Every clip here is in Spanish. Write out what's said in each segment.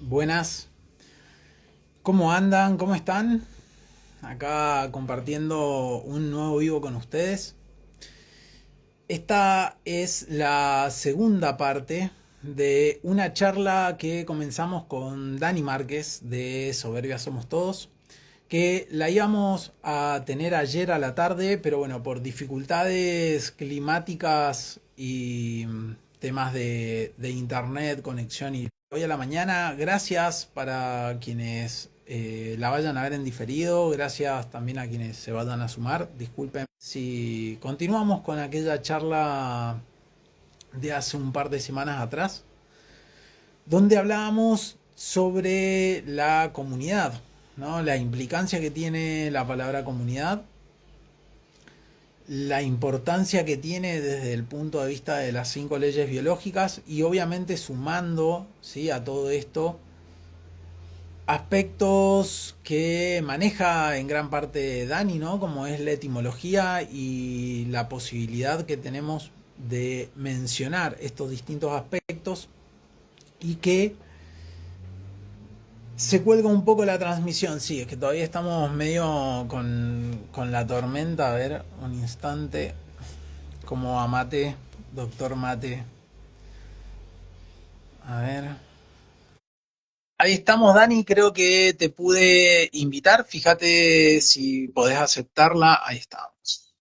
Buenas, ¿cómo andan? ¿Cómo están? Acá compartiendo un nuevo vivo con ustedes. Esta es la segunda parte de una charla que comenzamos con Dani Márquez de Soberbia Somos Todos, que la íbamos a tener ayer a la tarde, pero bueno, por dificultades climáticas y temas de internet, conexión y hoy a la mañana. Gracias para quienes la vayan a ver en diferido, gracias también a quienes se vayan a sumar. Disculpen si continuamos con aquella charla de hace un par de semanas atrás, donde hablábamos sobre la comunidad, ¿no? La implicancia que tiene la palabra comunidad, la importancia que tiene desde el punto de vista de las 5 leyes biológicas y obviamente sumando, ¿sí?, a todo esto aspectos que maneja en gran parte Dani, ¿no? Como es la etimología y la posibilidad que tenemos de mencionar estos distintos aspectos y que se cuelga un poco la transmisión. Sí, es que todavía estamos medio con la tormenta. A ver, un instante. Como a Mate, doctor Mate. A ver. Ahí estamos, Dani. Creo que te pude invitar. Fíjate si podés aceptarla. Ahí estamos.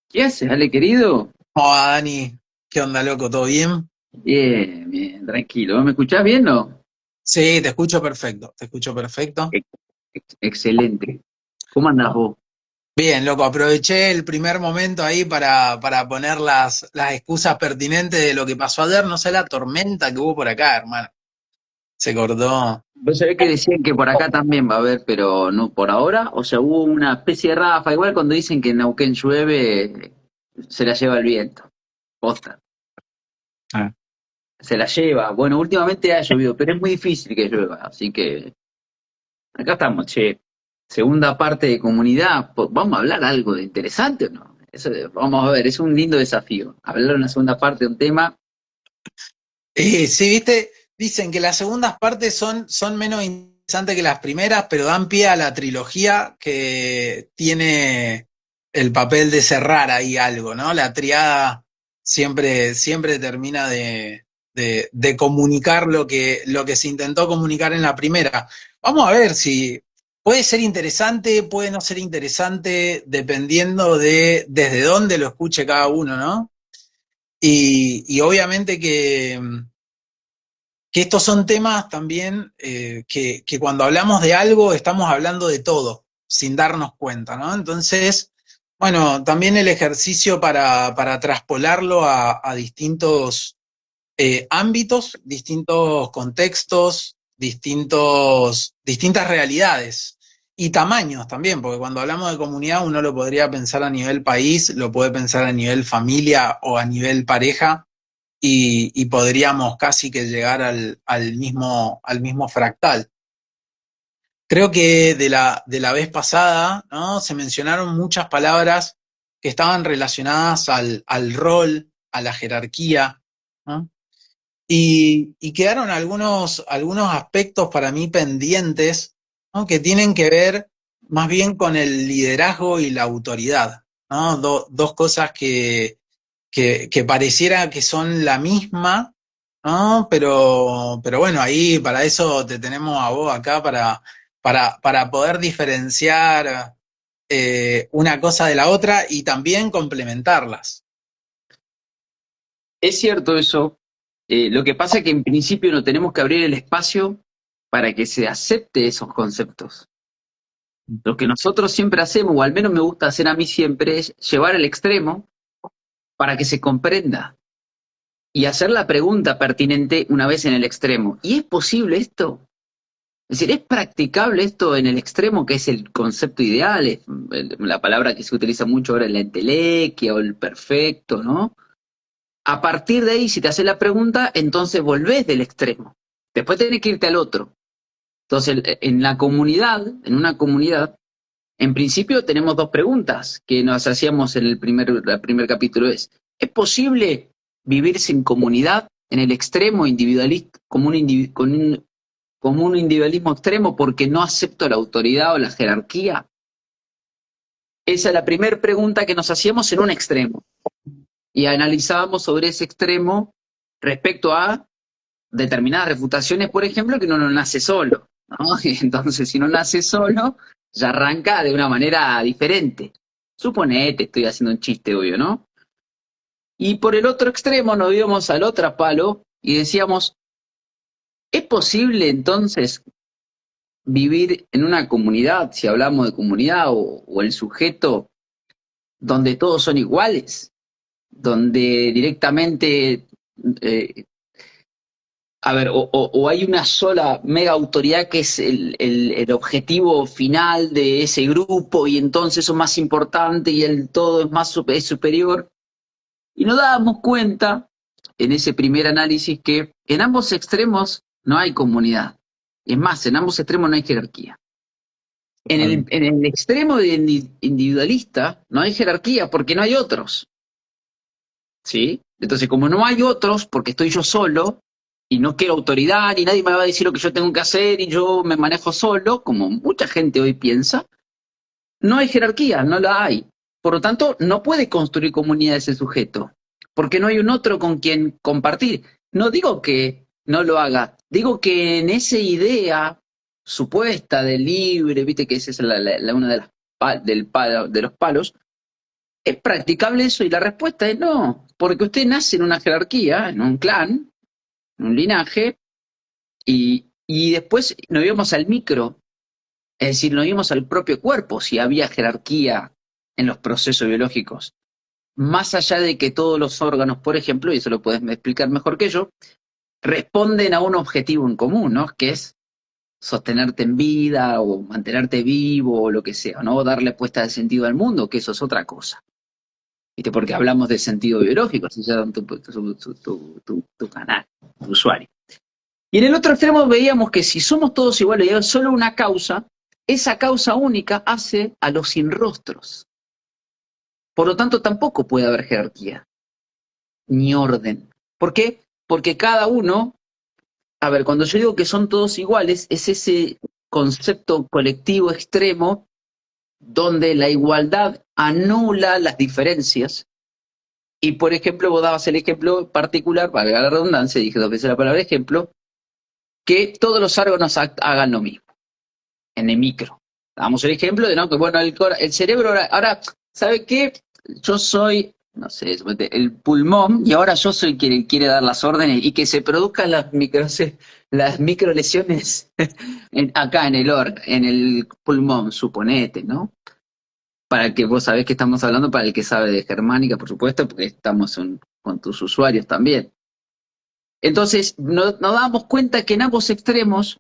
¿Qué haces, Ale, querido? Hola, Dani. ¿Qué onda, loco? ¿Todo bien? Bien, bien, tranquilo. ¿Me escuchás bien, no? Sí, te escucho perfecto. Te escucho perfecto. Excelente. ¿Cómo andás vos? Bien, loco, aproveché el primer momento ahí para poner las excusas pertinentes de lo que pasó ayer. No sé la tormenta que hubo por acá, hermano. Se cortó. Vos sabés que decían que por acá también va a haber, pero no por ahora. O sea, hubo una especie de ráfaga. Igual cuando dicen que en Neuquén llueve, se la lleva el viento. Posta. Ah. Se la lleva. Bueno, últimamente ha llovido, pero es muy difícil que llueva. Así que acá estamos, che. Segunda parte de comunidad. ¿Vamos a hablar algo de interesante o no? Eso, vamos a ver, es un lindo desafío. Hablar una segunda parte de un tema. Sí, viste, dicen que las segundas partes son menos interesantes que las primeras, pero dan pie a la trilogía que tiene el papel de cerrar ahí algo, ¿no? La triada siempre termina de comunicar lo que se intentó comunicar en la primera. Vamos a ver si puede ser interesante, puede no ser interesante, dependiendo de desde dónde lo escuche cada uno, ¿no? Y obviamente que estos son temas también que cuando hablamos de algo estamos hablando de todo, sin darnos cuenta, ¿no? Entonces, bueno, también el ejercicio para traspolarlo a distintos ámbitos, distintos contextos, distintas realidades y tamaños también, porque cuando hablamos de comunidad uno lo podría pensar a nivel país, lo puede pensar a nivel familia o a nivel pareja y podríamos casi que llegar al mismo fractal. Creo que de la vez pasada, ¿no?, se mencionaron muchas palabras que estaban relacionadas al rol, a la jerarquía, ¿no? Y quedaron algunos aspectos para mí pendientes, ¿no?, que tienen que ver más bien con el liderazgo y la autoridad, ¿no? Dos cosas que pareciera que son la misma, ¿no? Pero bueno, ahí para eso te tenemos a vos acá para poder diferenciar una cosa de la otra y también complementarlas. Es cierto eso. Lo que pasa es que en principio no tenemos que abrir el espacio para que se acepte esos conceptos. Lo que nosotros siempre hacemos, o al menos me gusta hacer a mí siempre, es llevar el extremo para que se comprenda y hacer la pregunta pertinente una vez en el extremo. ¿Y es posible esto? Es decir, ¿es practicable esto en el extremo, que es el concepto ideal? Es la palabra que se utiliza mucho ahora es la entelequia o el perfecto, ¿no? A partir de ahí, si te haces la pregunta, entonces volvés del extremo. Después tenés que irte al otro. Entonces, en la comunidad, en una comunidad, en principio tenemos dos preguntas que nos hacíamos en el primer capítulo. ¿Es posible vivir sin comunidad? en el extremo individualista, como un individualismo extremo porque no acepto la autoridad o la jerarquía? Esa es la primera pregunta que nos hacíamos en un extremo. Y analizábamos sobre ese extremo respecto a determinadas refutaciones, por ejemplo, que uno no nace solo, ¿no? Entonces, si no nace solo, ya arranca de una manera diferente. Suponete, estoy haciendo un chiste, obvio, ¿no? Y por el otro extremo nos íbamos al otro palo y decíamos, ¿es posible entonces vivir en una comunidad, si hablamos de comunidad o el sujeto, donde todos son iguales? Donde directamente, a ver, o hay una sola mega autoridad que es el objetivo final de ese grupo y entonces eso es más importante y el todo es más es superior. Y nos dábamos cuenta en ese primer análisis que en ambos extremos no hay comunidad. Es más, en ambos extremos no hay jerarquía. En el extremo individualista no hay jerarquía porque no hay otros. ¿Sí? Entonces, como no hay otros, porque estoy yo solo, y no quiero autoridad, y nadie me va a decir lo que yo tengo que hacer, y yo me manejo solo, como mucha gente hoy piensa, no hay jerarquía, no la hay. Por lo tanto, no puede construir comunidad ese sujeto, porque no hay un otro con quien compartir. No digo que no lo haga, digo que en esa idea supuesta de libre, viste que esa es una de las de los palos, ¿es practicable eso? Y la respuesta es no, porque usted nace en una jerarquía, en un clan, en un linaje, y después nos íbamos al micro, es decir, nos íbamos al propio cuerpo, si había jerarquía en los procesos biológicos. Más allá de que todos los órganos, por ejemplo, y eso lo puedes explicar mejor que yo, responden a un objetivo en común, ¿no? Que es sostenerte en vida o mantenerte vivo o lo que sea, ¿no? O darle puesta de sentido al mundo, que eso es otra cosa. ¿Viste? Porque hablamos de sentido biológico, así se llama tu canal, tu usuario. Y en el otro extremo veíamos que si somos todos iguales y hay solo una causa, esa causa única hace a los sin rostros. Por lo tanto, tampoco puede haber jerarquía, ni orden. ¿Por qué? Porque cada uno, a ver, cuando yo digo que son todos iguales, es ese concepto colectivo extremo donde la igualdad anula las diferencias. Y, por ejemplo, vos dabas el ejemplo particular, valga la redundancia, dije 2 veces la palabra ejemplo, que todos los órganos hagan lo mismo, en el micro. Damos el ejemplo de, ¿no? Que bueno, el cerebro ahora, ¿sabe qué? Yo soy, no sé, el pulmón, y ahora yo soy quien quiere dar las órdenes y que se produzcan las micro lesiones acá en el pulmón, suponete, ¿no? Para el que vos sabés que estamos hablando, para el que sabe de germánica, por supuesto, porque estamos con tus usuarios también. Entonces, nos damos cuenta que en ambos extremos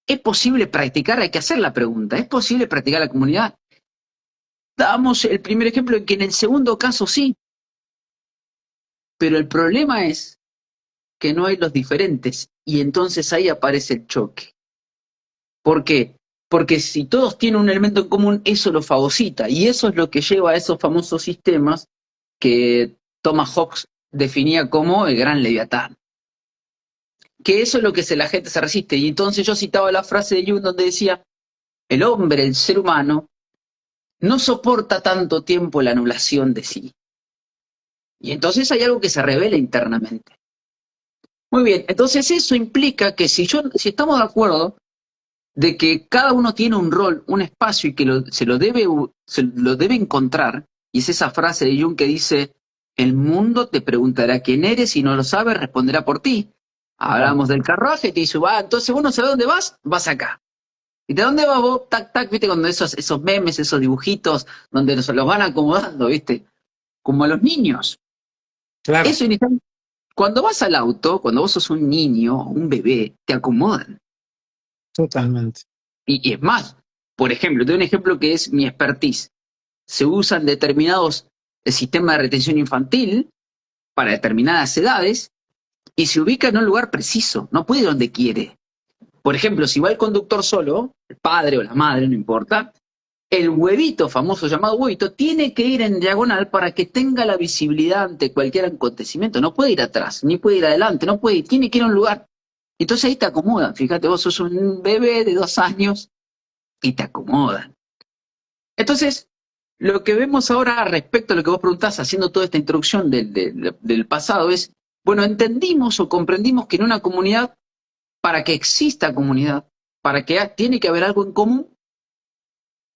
es posible practicar, hay que hacer la pregunta, ¿es posible practicar la comunidad? Damos el primer ejemplo en que en el segundo caso sí, pero el problema es que no hay los diferentes y entonces ahí aparece el choque. ¿Por qué? Porque si todos tienen un elemento en común, eso lo fagocita y eso es lo que lleva a esos famosos sistemas que Thomas Hobbes definía como el gran leviatán. Que eso es lo que la gente se resiste. Y entonces yo citaba la frase de Jung donde decía, el hombre, el ser humano, no soporta tanto tiempo la anulación de sí. Y entonces hay algo que se revela internamente. Muy bien, entonces eso implica que si estamos de acuerdo de que cada uno tiene un rol, un espacio y que se lo debe encontrar, y es esa frase de Jung que dice, el mundo te preguntará quién eres y no lo sabes, responderá por ti. Hablamos del carruaje y te dice, entonces vos no sabés dónde vas acá. ¿Y de dónde vas vos? Tac, tac, viste, cuando esos memes, esos dibujitos, donde los van acomodando, viste, como a los niños. Claro. Eso inicialmente, cuando vas al auto, cuando vos sos un niño, un bebé, te acomodan. Totalmente. Y es más, por ejemplo, te doy un ejemplo que es mi expertise. Se usan determinados sistemas de retención infantil para determinadas edades y se ubica en un lugar preciso, no puede ir donde quiere. Por ejemplo, si va el conductor solo, el padre o la madre, no importa, el huevito, famoso llamado huevito, tiene que ir en diagonal para que tenga la visibilidad ante cualquier acontecimiento. No puede ir atrás, ni puede ir adelante, no puede, tiene que ir a un lugar. Entonces ahí te acomodan. Fíjate, vos sos un bebé de 2 años y te acomodan. Entonces, lo que vemos ahora respecto a lo que vos preguntás, haciendo toda esta introducción del pasado, es, bueno, entendimos o comprendimos que en una comunidad, para que exista comunidad, para que tiene que haber algo en común,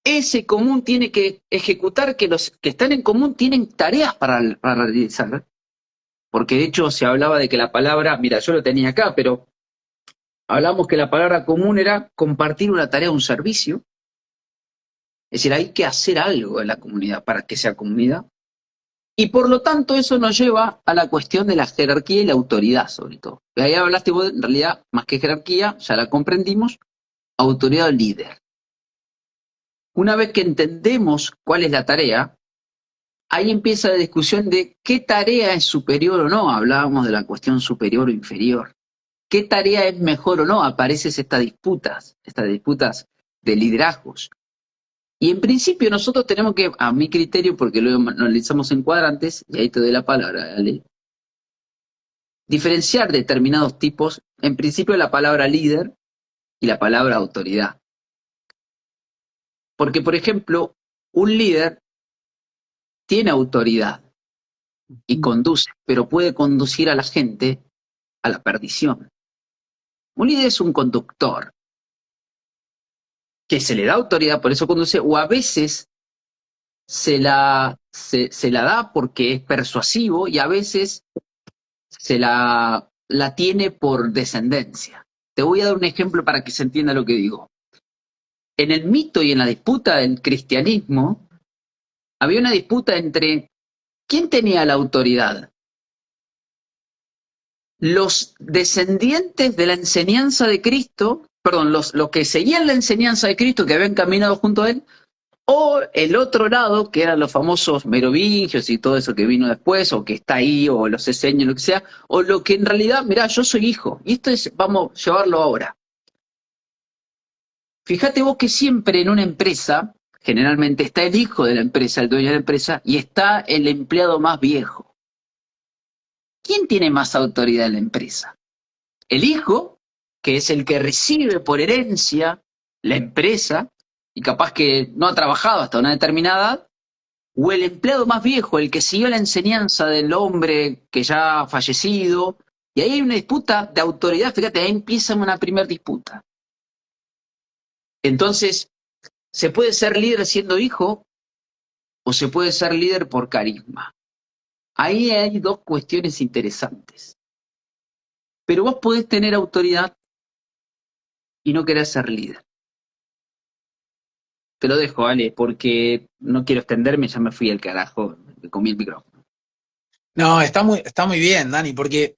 ese común tiene que ejecutar que los que están en común tienen tareas para realizar. Porque de hecho se hablaba de que la palabra, mira, yo lo tenía acá, pero hablamos que la palabra común era compartir una tarea, un servicio. Es decir, hay que hacer algo en la comunidad para que sea comunidad. Y por lo tanto eso nos lleva a la cuestión de la jerarquía y la autoridad, sobre todo. Y ahí hablaste vos, en realidad, más que jerarquía, ya la comprendimos, autoridad o líder. Una vez que entendemos cuál es la tarea, ahí empieza la discusión de qué tarea es superior o no. Hablábamos de la cuestión superior o inferior. ¿Qué tarea es mejor o no? Aparecen estas disputas de liderazgos. Y en principio nosotros tenemos que, a mi criterio, porque luego lo analizamos en cuadrantes, y ahí te doy la palabra, Ale, diferenciar determinados tipos, en principio la palabra líder y la palabra autoridad. Porque, por ejemplo, un líder tiene autoridad y conduce, pero puede conducir a la gente a la perdición. Un líder es un conductor que se le da autoridad, por eso conduce, o a veces se la da porque es persuasivo y a veces se la tiene por descendencia. Te voy a dar un ejemplo para que se entienda lo que digo. En el mito y en la disputa del cristianismo, había una disputa entre ¿quién tenía la autoridad? Los descendientes de la enseñanza de Cristo, perdón, los que seguían la enseñanza de Cristo, que habían caminado junto a él, o el otro lado, que eran los famosos merovingios y todo eso que vino después, o que está ahí, o los eseños, lo que sea, o lo que en realidad, mirá, yo soy hijo, y esto es, vamos a llevarlo ahora. Fíjate vos que siempre en una empresa, generalmente está el hijo de la empresa, el dueño de la empresa, y está el empleado más viejo. ¿Quién tiene más autoridad en la empresa? El hijo, que es el que recibe por herencia la empresa, y capaz que no ha trabajado hasta una determinada edad, o el empleado más viejo, el que siguió la enseñanza del hombre que ya ha fallecido, y ahí hay una disputa de autoridad, fíjate, ahí empieza una primera disputa. Entonces, ¿se puede ser líder siendo hijo o se puede ser líder por carisma? Ahí hay dos cuestiones interesantes. Pero vos podés tener autoridad y no querer ser líder. Te lo dejo, Ale, porque no quiero extenderme, ya me fui al carajo, me comí el micrófono. No, está muy bien, Dani, porque,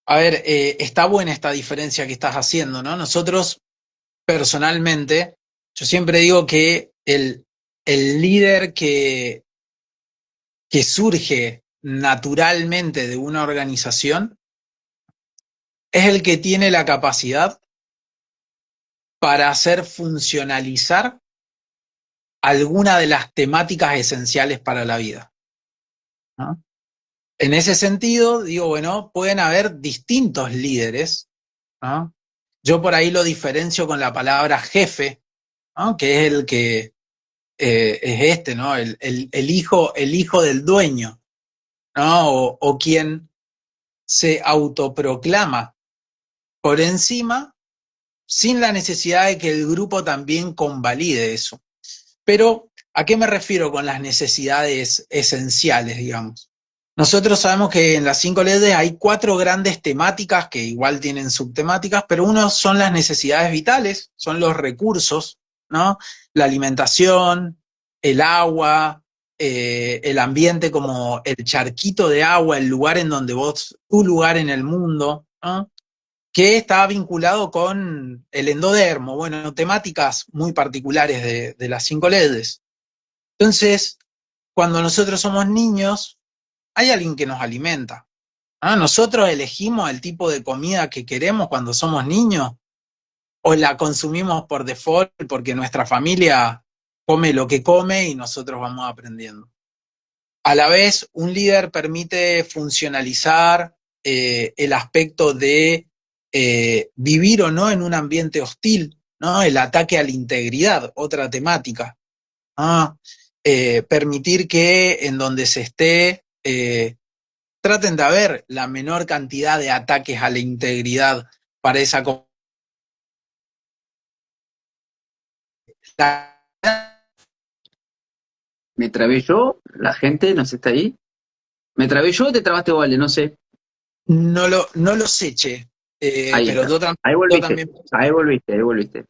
a ver, está buena esta diferencia que estás haciendo, ¿no? Nosotros, personalmente, yo siempre digo que el líder que surge naturalmente de una organización es el que tiene la capacidad para hacer funcionalizar alguna de las temáticas esenciales para la vida, ¿no? En ese sentido, digo, bueno, pueden haber distintos líderes, ¿no? Yo por ahí lo diferencio con la palabra jefe, ¿no? Que es el que es este, ¿no? El hijo del dueño, ¿no? O quien se autoproclama por encima sin la necesidad de que el grupo también convalide eso. Pero, ¿a qué me refiero con las necesidades esenciales, digamos? Nosotros sabemos que en las 5 leyes hay 4 grandes temáticas que igual tienen subtemáticas, pero uno son las necesidades vitales, son los recursos, ¿no? La alimentación, el agua, el ambiente como el charquito de agua, el lugar en donde tu lugar en el mundo, ¿no? Que está vinculado con el endodermo, bueno, temáticas muy particulares de las 5 leyes. Entonces, cuando nosotros somos niños, hay alguien que nos alimenta. ¿Ah? Nosotros elegimos el tipo de comida que queremos cuando somos niños, o la consumimos por default porque nuestra familia come lo que come y nosotros vamos aprendiendo. A la vez, un líder permite funcionalizar el aspecto de vivir o no en un ambiente hostil, ¿no? El ataque a la integridad, otra temática. ¿No? Permitir que en donde se esté traten de haber la menor cantidad de ataques a la integridad para esa comunidad. ¿Me trabé yo? ¿La gente no está ahí? ¿Me trabé yo o te trabaste vos, Ale? No sé. No los eche, Ahí pero está. Ahí yo volviste. también. Ahí volviste, ahí volviste.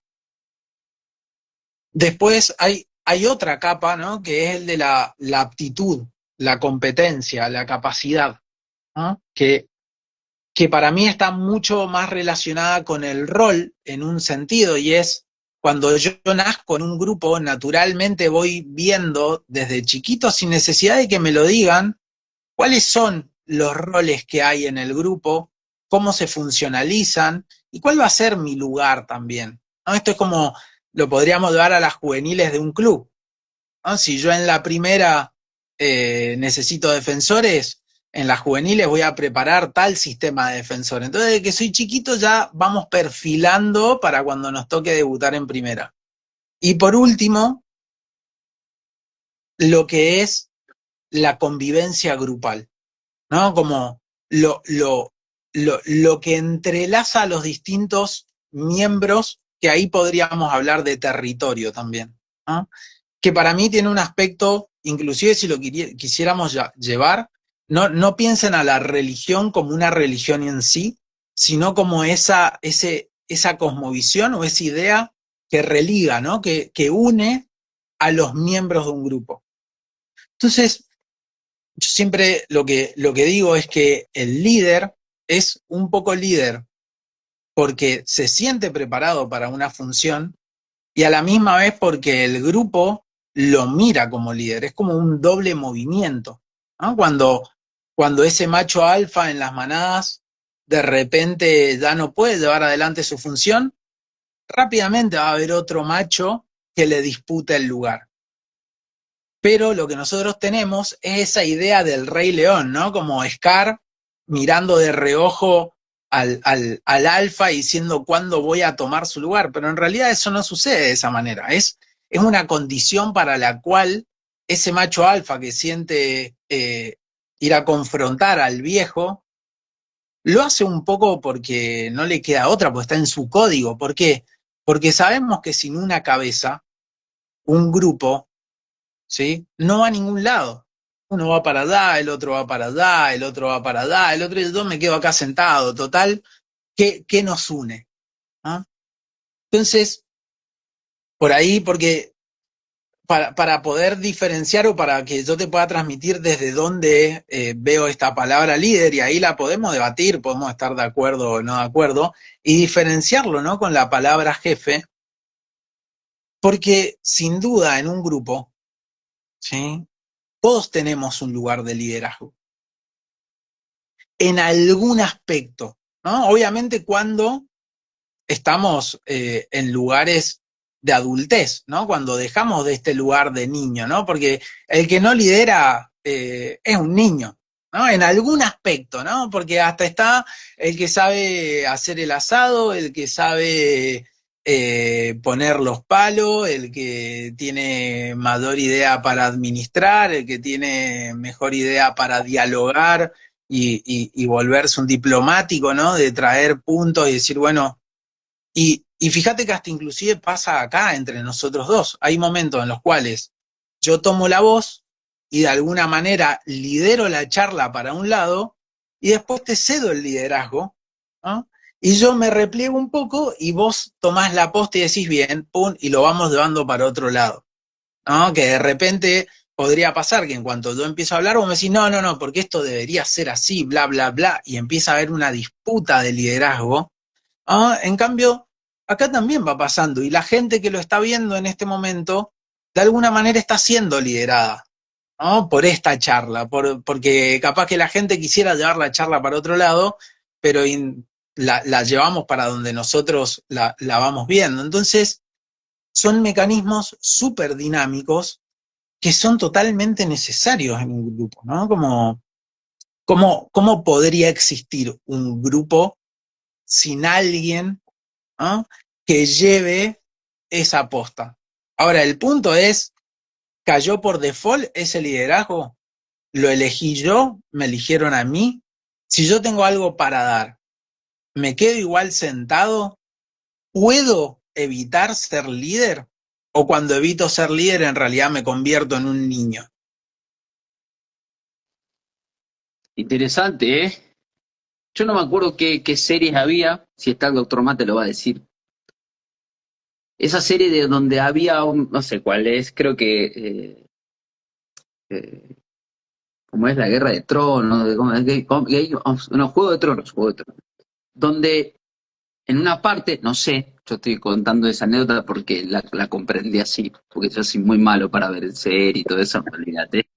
Después hay otra capa, ¿no? Que es el de la aptitud, la competencia, la capacidad, ¿no? Que para mí está mucho más relacionada con el rol en un sentido, y es cuando yo nazco en un grupo, naturalmente voy viendo desde chiquito, sin necesidad de que me lo digan, cuáles son los roles que hay en el grupo, cómo se funcionalizan y cuál va a ser mi lugar también, ¿no? Esto es como lo podríamos llevar a las juveniles de un club, ¿no? Si yo en la primera necesito defensores, en las juveniles voy a preparar tal sistema de defensor. Entonces, desde que soy chiquito ya vamos perfilando para cuando nos toque debutar en primera. Y por último, lo que es la convivencia grupal, ¿no? Como lo que entrelaza a los distintos miembros, que ahí podríamos hablar de territorio también, ¿no? Que para mí tiene un aspecto, inclusive si lo quisiéramos llevar, no piensen a la religión como una religión en sí, sino como esa cosmovisión o esa idea que religa, ¿no? Que une a los miembros de un grupo. Entonces, yo siempre lo que digo es que el líder es un poco líder porque se siente preparado para una función y a la misma vez porque el grupo lo mira como líder. Es como un doble movimiento, ¿no? Cuando ese macho alfa en las manadas de repente ya no puede llevar adelante su función, rápidamente va a haber otro macho que le disputa el lugar. Pero lo que nosotros tenemos es esa idea del Rey León, ¿no? Como Scar mirando de reojo al alfa y diciendo cuándo voy a tomar su lugar, pero en realidad eso no sucede de esa manera, es una condición para la cual ese macho alfa que siente ir a confrontar al viejo, lo hace un poco porque no le queda otra, porque está en su código. ¿Por qué? Porque sabemos que sin una cabeza, un grupo, ¿sí? No va a ningún lado. Uno va para allá, el otro va para allá, el otro va para allá, el otro y yo me quedo acá sentado. Total, ¿qué nos une? ¿Ah? Entonces, por ahí, porque para poder diferenciar o para que yo te pueda transmitir desde dónde veo esta palabra líder, y ahí la podemos debatir, podemos estar de acuerdo o no de acuerdo, y diferenciarlo, ¿no? Con la palabra jefe, porque sin duda en un grupo, ¿sí? Todos tenemos un lugar de liderazgo en algún aspecto, ¿no? Obviamente cuando estamos en lugares de adultez, ¿no? Cuando dejamos de este lugar de niño, ¿no? Porque el que no lidera es un niño, ¿no? En algún aspecto, ¿no? Porque hasta está el que sabe hacer el asado, el que sabe poner los palos, el que tiene mayor idea para administrar, el que tiene mejor idea para dialogar y volverse un diplomático, ¿no? De traer puntos y decir, bueno, y fíjate que hasta inclusive pasa acá entre nosotros dos. Hay momentos en los cuales yo tomo la voz y de alguna manera lidero la charla para un lado y después te cedo el liderazgo, ¿no? Y yo me repliego un poco y vos tomás la posta y decís bien, pum, y lo vamos llevando para otro lado, ¿no? Que de repente podría pasar que en cuanto yo empiezo a hablar, vos me decís, no, porque esto debería ser así, bla, bla, bla, y empieza a haber una disputa de liderazgo. En cambio, acá también va pasando, y la gente que lo está viendo en este momento, de alguna manera está siendo liderada, ¿no? Por esta charla, porque capaz que la gente quisiera llevar la charla para otro lado, pero la llevamos para donde nosotros la vamos viendo. Entonces, son mecanismos súper dinámicos que son totalmente necesarios en un grupo, ¿no? Como, ¿cómo podría existir un grupo sin alguien, ¿no?, que lleve esa posta? Ahora, el punto es, ¿cayó por default ese liderazgo? ¿Lo elegí yo? ¿Me eligieron a mí? Si yo tengo algo para dar, ¿me quedo igual sentado? ¿Puedo evitar ser líder? ¿O cuando evito ser líder en realidad me convierto en un niño? Interesante, ¿eh? Yo no me acuerdo qué series había, si está el Doctor Mate lo va a decir. Esa serie de donde había no sé cuál es, creo que eh, como es la Guerra de Tronos, no, Juego de Tronos, donde en una parte, no sé, yo estoy contando esa anécdota porque la comprendí así, porque yo soy muy malo para ver serie y todo eso, olvídate.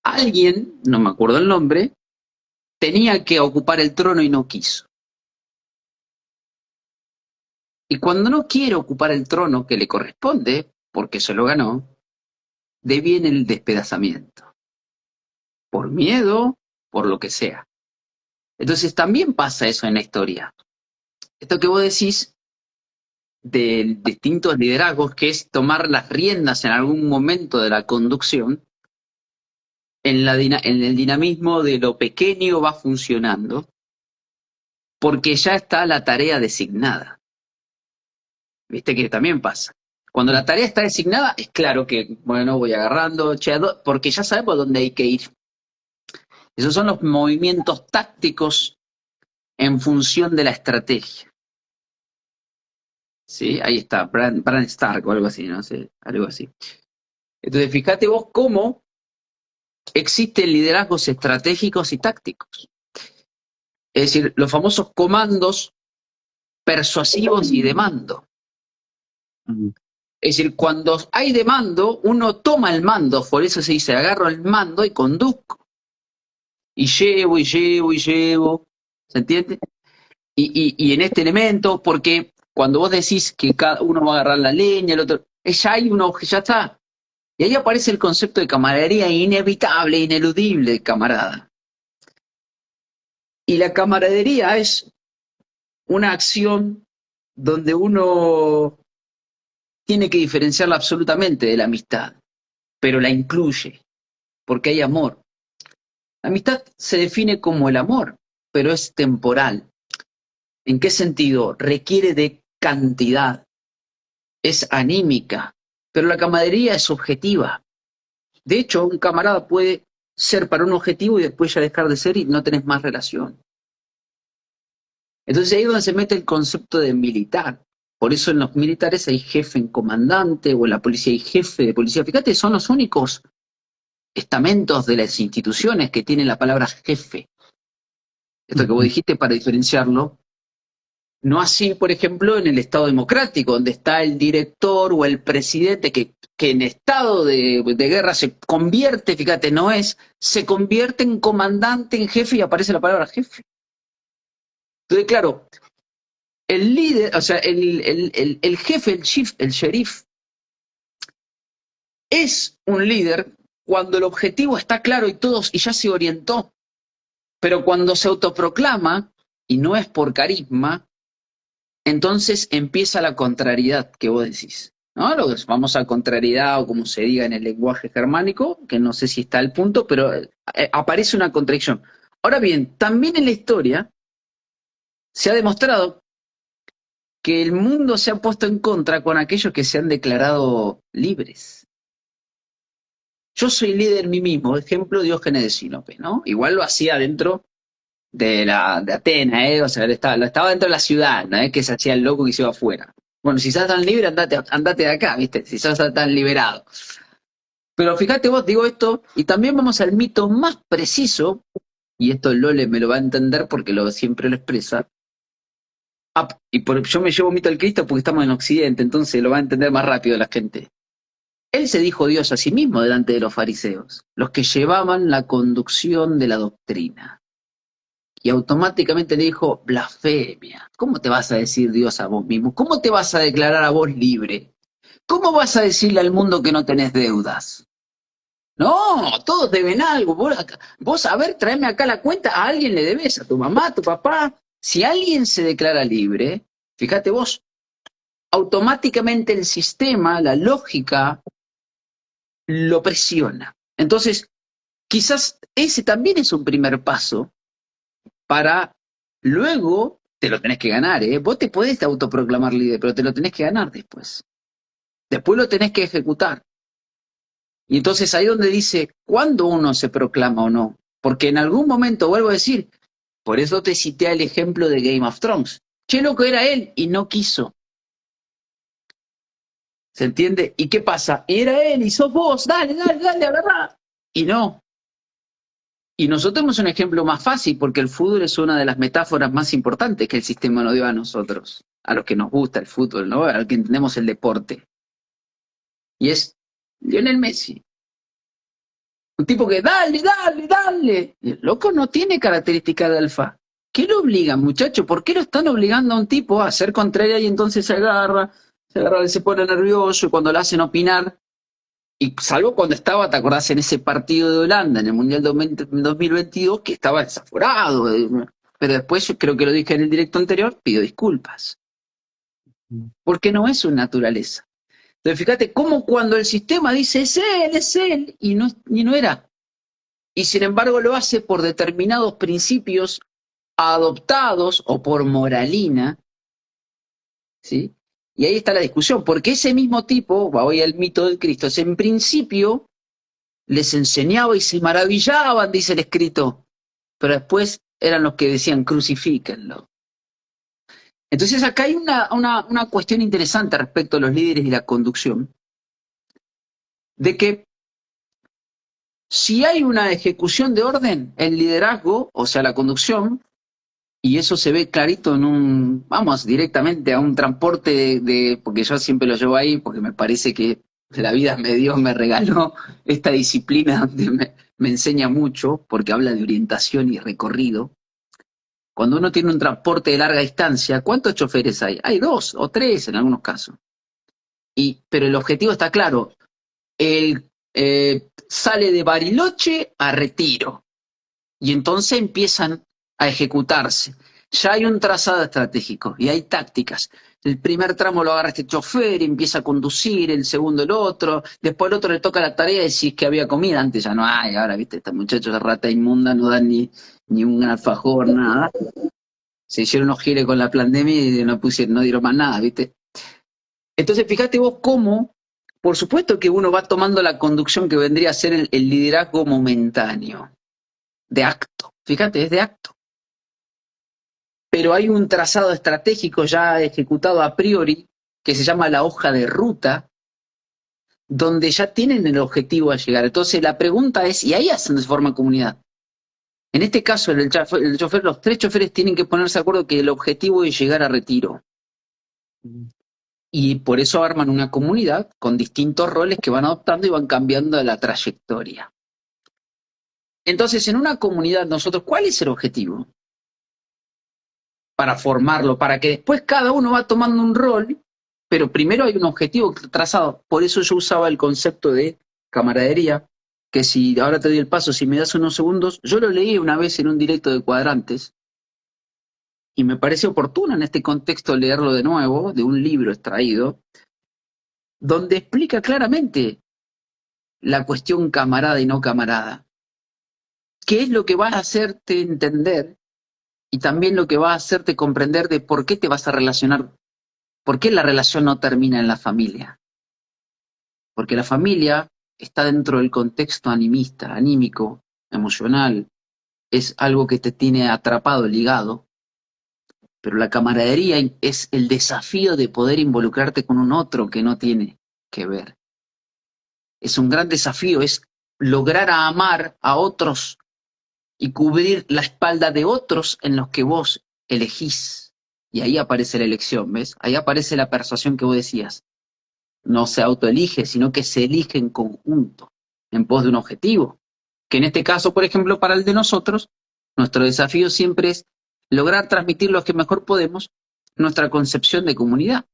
Alguien, no me acuerdo el nombre, tenía que ocupar el trono y no quiso. Y cuando no quiere ocupar el trono que le corresponde, porque se lo ganó, deviene el despedazamiento. Por miedo, por lo que sea. Entonces también pasa eso en la historia. Esto que vos decís de distintos liderazgos, que es tomar las riendas en algún momento de la conducción, en el dinamismo de lo pequeño va funcionando, porque ya está la tarea designada. Viste que también pasa. Cuando la tarea está designada, es claro que, bueno, voy agarrando, porque ya sabemos dónde hay que ir. Esos son los movimientos tácticos en función de la estrategia. ¿Sí? Ahí está, Bran Stark o algo así, no sé, algo así. Entonces, fíjate vos cómo existen liderazgos estratégicos y tácticos. Es decir, los famosos comandos persuasivos y de mando. Es decir, cuando hay de mando, uno toma el mando, por eso se dice, agarro el mando y conduzco. Y llevo, y llevo, y llevo. ¿Se entiende? Y en este elemento, porque cuando vos decís que cada uno va a agarrar la leña, el otro, ya hay uno, ya está. Y ahí aparece el concepto de camaradería inevitable, ineludible, camarada. Y la camaradería es una acción donde uno tiene que diferenciarla absolutamente de la amistad, pero la incluye, porque hay amor. La amistad se define como el amor, pero es temporal. ¿En qué sentido? Requiere de cantidad, es anímica, pero la camaradería es objetiva. De hecho, un camarada puede ser para un objetivo y después ya dejar de ser y no tenés más relación. Entonces ahí es donde se mete el concepto de militar. Por eso en los militares hay jefe en comandante, o en la policía hay jefe de policía. Fíjate, son los únicos estamentos de las instituciones que tienen la palabra jefe. Esto que vos dijiste para diferenciarlo. No así, por ejemplo, en el Estado democrático, donde está el director o el presidente que en estado de guerra se convierte, fíjate, se convierte en comandante, en jefe y aparece la palabra jefe. Entonces, claro, el líder, o sea, el jefe, el sheriff, es un líder cuando el objetivo está claro y ya se orientó. Pero cuando se autoproclama, y no es por carisma, entonces empieza la contrariedad que vos decís, ¿no? Lo famosa contrariedad o como se diga en el lenguaje germánico, que no sé si está al punto, pero aparece una contradicción. Ahora bien, también en la historia se ha demostrado que el mundo se ha puesto en contra con aquellos que se han declarado libres. Yo soy líder en mí mismo, ejemplo Diógenes de Sinope, ¿no? Igual lo hacía dentro de Atenas, o sea, estaba dentro de la ciudad, no es que se hacía el loco que se iba afuera. Bueno, si sos tan libre, andate de acá, ¿viste? Si sos tan liberado. Pero fíjate vos, digo esto, y también vamos al mito más preciso, y esto Lole me lo va a entender porque siempre lo expresa. Yo me llevo mito al Cristo porque estamos en Occidente, entonces lo va a entender más rápido la gente. Él se dijo Dios a sí mismo delante de los fariseos, los que llevaban la conducción de la doctrina. y automáticamente le dijo, blasfemia. ¿Cómo te vas a decir Dios a vos mismo? ¿Cómo te vas a declarar a vos libre? ¿Cómo vas a decirle al mundo que no tenés deudas? No, todos deben algo. Vos, a ver, tráeme acá la cuenta. A alguien le debes, a tu mamá, a tu papá. Si alguien se declara libre, fíjate vos, automáticamente el sistema, la lógica, lo presiona. Entonces, quizás ese también es un primer paso para luego, te lo tenés que ganar, ¿eh? Vos te podés autoproclamar líder, pero te lo tenés que ganar después. Después lo tenés que ejecutar. Y entonces ahí donde dice, ¿cuándo uno se proclama o no? Porque en algún momento, vuelvo a decir, por eso te cité el ejemplo de Game of Thrones. Che, loco, era él y no quiso. ¿Se entiende? ¿Y qué pasa? Era él y sos vos, dale, dale, dale, agarrá. Y no. Y nosotros tenemos un ejemplo más fácil, porque el fútbol es una de las metáforas más importantes que el sistema nos dio a nosotros, a los que nos gusta el fútbol, ¿no? A los que entendemos el deporte. Y es Lionel Messi. Un tipo que dale, dale, dale. Y el loco no tiene característica de alfa. ¿Qué lo obligan, muchacho? ¿Por qué lo están obligando a un tipo a ser contraria y entonces se agarra y se pone nervioso y cuando lo hacen opinar? Y salvo cuando estaba, ¿te acordás en ese partido de Holanda, en el Mundial 2022, que estaba desaforado? Pero después, yo creo que lo dije en el directo anterior, pido disculpas. Porque no es su naturaleza. Entonces, fíjate cómo cuando el sistema dice es él, y no era. Y sin embargo lo hace por determinados principios adoptados o por moralina, ¿sí? Y ahí está la discusión, porque ese mismo tipo, va hoy al mito del Cristo, en principio les enseñaba y se maravillaban, dice el escrito, pero después eran los que decían crucifíquenlo. Entonces acá hay una cuestión interesante respecto a los líderes y la conducción, de que si hay una ejecución de orden, el liderazgo, o sea, la conducción, y eso se ve clarito vamos directamente a un transporte porque yo siempre lo llevo ahí, porque me parece que la vida me regaló esta disciplina donde me enseña mucho, porque habla de orientación y recorrido. Cuando uno tiene un transporte de larga distancia, ¿cuántos choferes hay? Hay 2 o 3 en algunos casos. Pero el objetivo está claro. Él sale de Bariloche a Retiro. Y entonces empiezan a ejecutarse. Ya hay un trazado estratégico y hay tácticas. El primer tramo lo agarra este chofer y empieza a conducir, el segundo el otro, después el otro le toca la tarea de si es que había comida, antes ya no hay, ahora viste, estos muchachos de rata inmunda no dan ni un alfajor, nada. Se hicieron los gires con la pandemia y no dieron más nada, viste. Entonces fíjate vos cómo, por supuesto que uno va tomando la conducción que vendría a ser el liderazgo momentáneo, de acto, fíjate, es de acto. Pero hay un trazado estratégico ya ejecutado a priori, que se llama la hoja de ruta, donde ya tienen el objetivo a llegar. Entonces la pregunta es, y ahí hacen de forma comunidad. En este caso, el chofer, los 3 choferes tienen que ponerse de acuerdo que el objetivo es llegar a Retiro. Y por eso arman una comunidad con distintos roles que van adoptando y van cambiando la trayectoria. Entonces, en una comunidad, nosotros, ¿cuál es el objetivo? Para formarlo, para que después cada uno va tomando un rol, pero primero hay un objetivo trazado. Por eso yo usaba el concepto de camaradería, que si ahora te doy el paso, si me das unos segundos, yo lo leí una vez en un directo de Cuadrantes, y me parece oportuno en este contexto leerlo de nuevo, de un libro extraído, donde explica claramente la cuestión camarada y no camarada. ¿Qué es lo que va a hacerte entender y también lo que va a hacerte comprender de por qué te vas a relacionar, por qué la relación no termina en la familia? Porque la familia está dentro del contexto animista, anímico, emocional, es algo que te tiene atrapado, ligado, pero la camaradería es el desafío de poder involucrarte con un otro que no tiene que ver. Es un gran desafío, es lograr amar a otros y cubrir la espalda de otros en los que vos elegís. Y ahí aparece la elección, ¿ves? Ahí aparece la persuasión que vos decías. No se autoelige, sino que se elige en conjunto, en pos de un objetivo. Que en este caso, por ejemplo, para el de nosotros, Nuestro desafío siempre es lograr transmitir lo que mejor podemos nuestra concepción de comunidad.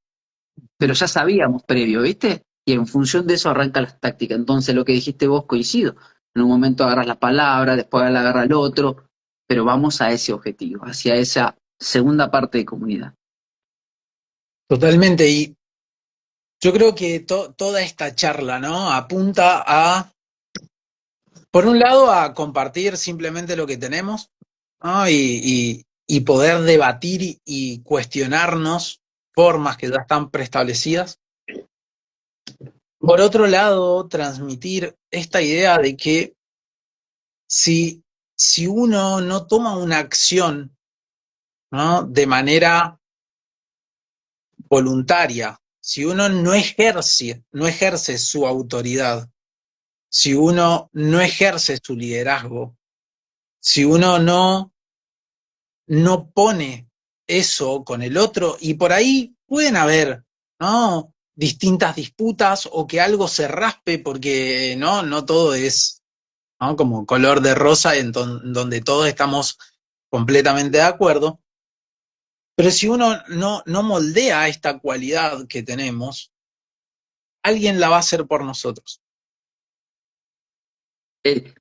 Pero ya sabíamos previo, ¿viste? Y en función de eso arranca las tácticas. Entonces lo que dijiste vos coincido. En un momento agarras la palabra, después la agarra el otro, pero vamos a ese objetivo, hacia esa segunda parte de comunidad. Totalmente, y yo creo que toda esta charla, ¿no? Apunta a, por un lado, a compartir simplemente lo que tenemos, ¿no? Y poder debatir y cuestionarnos formas que ya están preestablecidas. Por otro lado, transmitir esta idea de que si, si uno no toma una acción, ¿no? De manera voluntaria, si uno no ejerce su autoridad, si uno no ejerce su liderazgo, si uno no pone eso con el otro, y por ahí pueden haber, ¿no? Distintas disputas o que algo se raspe porque no todo es, ¿no? Como color de rosa donde todos estamos completamente de acuerdo. Pero si uno no moldea esta cualidad que tenemos, alguien la va a hacer por nosotros.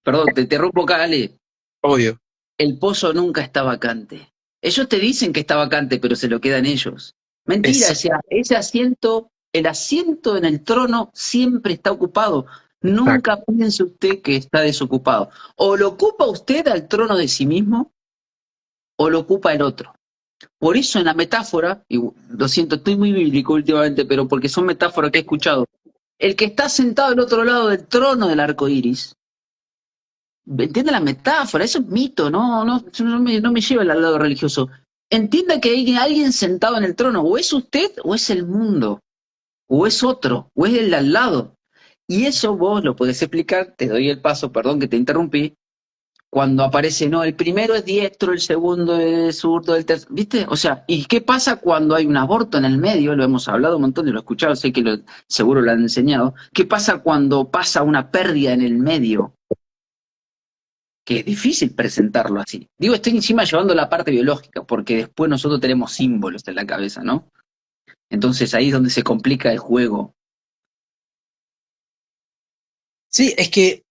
Perdón, te interrumpo acá, Ale. Obvio. El pozo nunca está vacante. Ellos te dicen que está vacante, pero se lo quedan ellos. Mentira, Es, ese asiento, el asiento en el trono siempre está ocupado. exacto. Nunca piense usted que está desocupado. O lo ocupa usted al trono de sí mismo, o lo ocupa el otro. Por eso en la metáfora, y lo siento, estoy muy bíblico últimamente, pero porque son metáforas que he escuchado, el que está sentado al otro lado del trono del arco iris, entiende la metáfora, eso es mito, no me lleva al lado religioso. Entienda que hay alguien sentado en el trono, o es usted, o es el mundo, o es otro, o es el de al lado. Y eso vos lo podés explicar, te doy el paso, perdón que te interrumpí, cuando aparece, no, el primero es diestro, el segundo es zurdo, el tercero, ¿viste? O sea, ¿y qué pasa cuando hay un aborto en el medio? Lo hemos hablado un montón, y lo he escuchado, sé que seguro lo han enseñado. ¿Qué pasa cuando pasa una pérdida en el medio? Que es difícil presentarlo así. Digo, estoy encima llevando la parte biológica, porque después nosotros tenemos símbolos en la cabeza, ¿no? Entonces ahí es donde se complica el juego. Sí, es que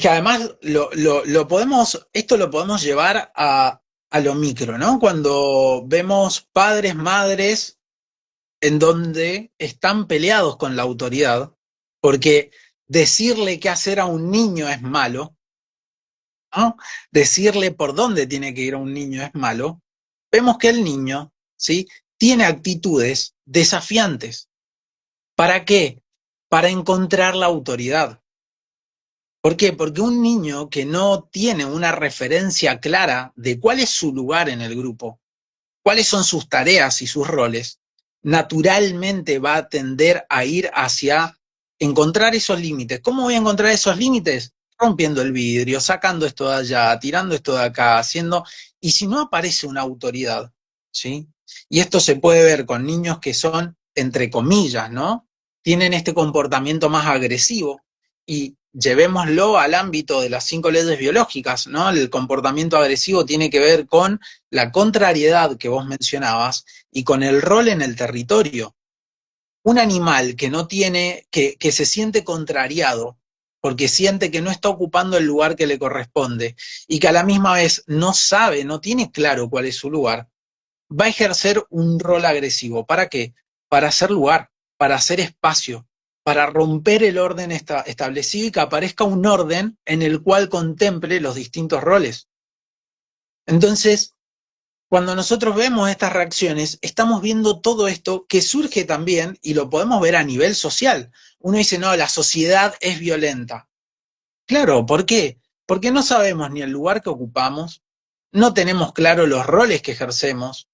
además lo podemos, esto lo podemos llevar a lo micro, ¿no? Cuando vemos padres, madres, en donde están peleados con la autoridad, porque decirle qué hacer a un niño es malo, ¿no? Decirle por dónde tiene que ir a un niño es malo, vemos que el niño, ¿sí? Tiene actitudes desafiantes. ¿Para qué? Para encontrar la autoridad. ¿Por qué? Porque un niño que no tiene una referencia clara de cuál es su lugar en el grupo, cuáles son sus tareas y sus roles, naturalmente va a tender a ir hacia encontrar esos límites. ¿Cómo voy a encontrar esos límites? Rompiendo el vidrio, sacando esto de allá, tirando esto de acá, haciendo... Y si no aparece una autoridad, ¿sí? Y esto se puede ver con niños que son, entre comillas, ¿no? Tienen este comportamiento más agresivo y llevémoslo al ámbito de las 5 leyes biológicas, ¿no? El comportamiento agresivo tiene que ver con la contrariedad que vos mencionabas y con el rol en el territorio. Un animal que no tiene, que se siente contrariado, porque siente que no está ocupando el lugar que le corresponde y que a la misma vez no sabe, no tiene claro cuál es su lugar, va a ejercer un rol agresivo. ¿Para qué? Para hacer lugar, para hacer espacio, para romper el orden establecido y que aparezca un orden en el cual contemple los distintos roles. Entonces, cuando nosotros vemos estas reacciones, estamos viendo todo esto que surge también, y lo podemos ver a nivel social. Uno dice, no, la sociedad es violenta. Claro, ¿por qué? Porque no sabemos ni el lugar que ocupamos, no tenemos claro los roles que ejercemos,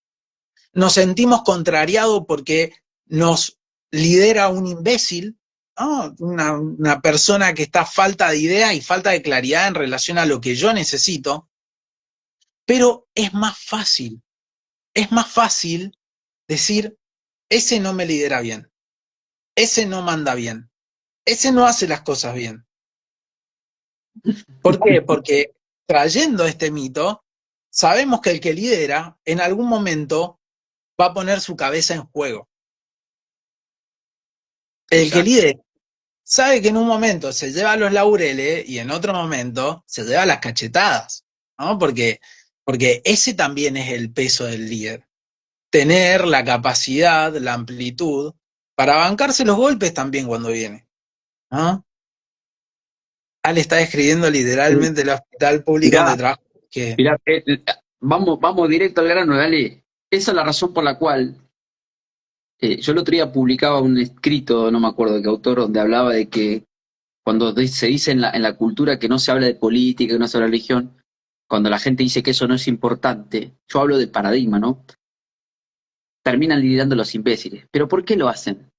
nos sentimos contrariados porque nos lidera un imbécil, ¿no? Una persona que está falta de idea y falta de claridad en relación a lo que yo necesito, pero es más fácil decir, ese no me lidera bien, ese no manda bien, ese no hace las cosas bien. ¿Por qué? Porque trayendo este mito, sabemos que el que lidera en algún momento va a poner su cabeza en juego. El que Exacto. lidera sabe que en un momento se lleva los laureles y en otro momento se lleva las cachetadas, ¿no? Porque ese también es el peso del líder. Tener la capacidad, la amplitud, para bancarse los golpes también cuando viene, ¿no? Ale está describiendo literalmente el hospital público donde Mirá, trabaja. Que, mirá, vamos directo al grano, dale. Esa es la razón por la cual yo el otro día publicaba un escrito, no me acuerdo de qué autor, donde hablaba de que cuando se dice en la cultura que no se habla de política, que no se habla de religión, cuando la gente dice que eso no es importante, yo hablo del paradigma, ¿no? Terminan liderando los imbéciles. ¿Pero por qué lo hacen?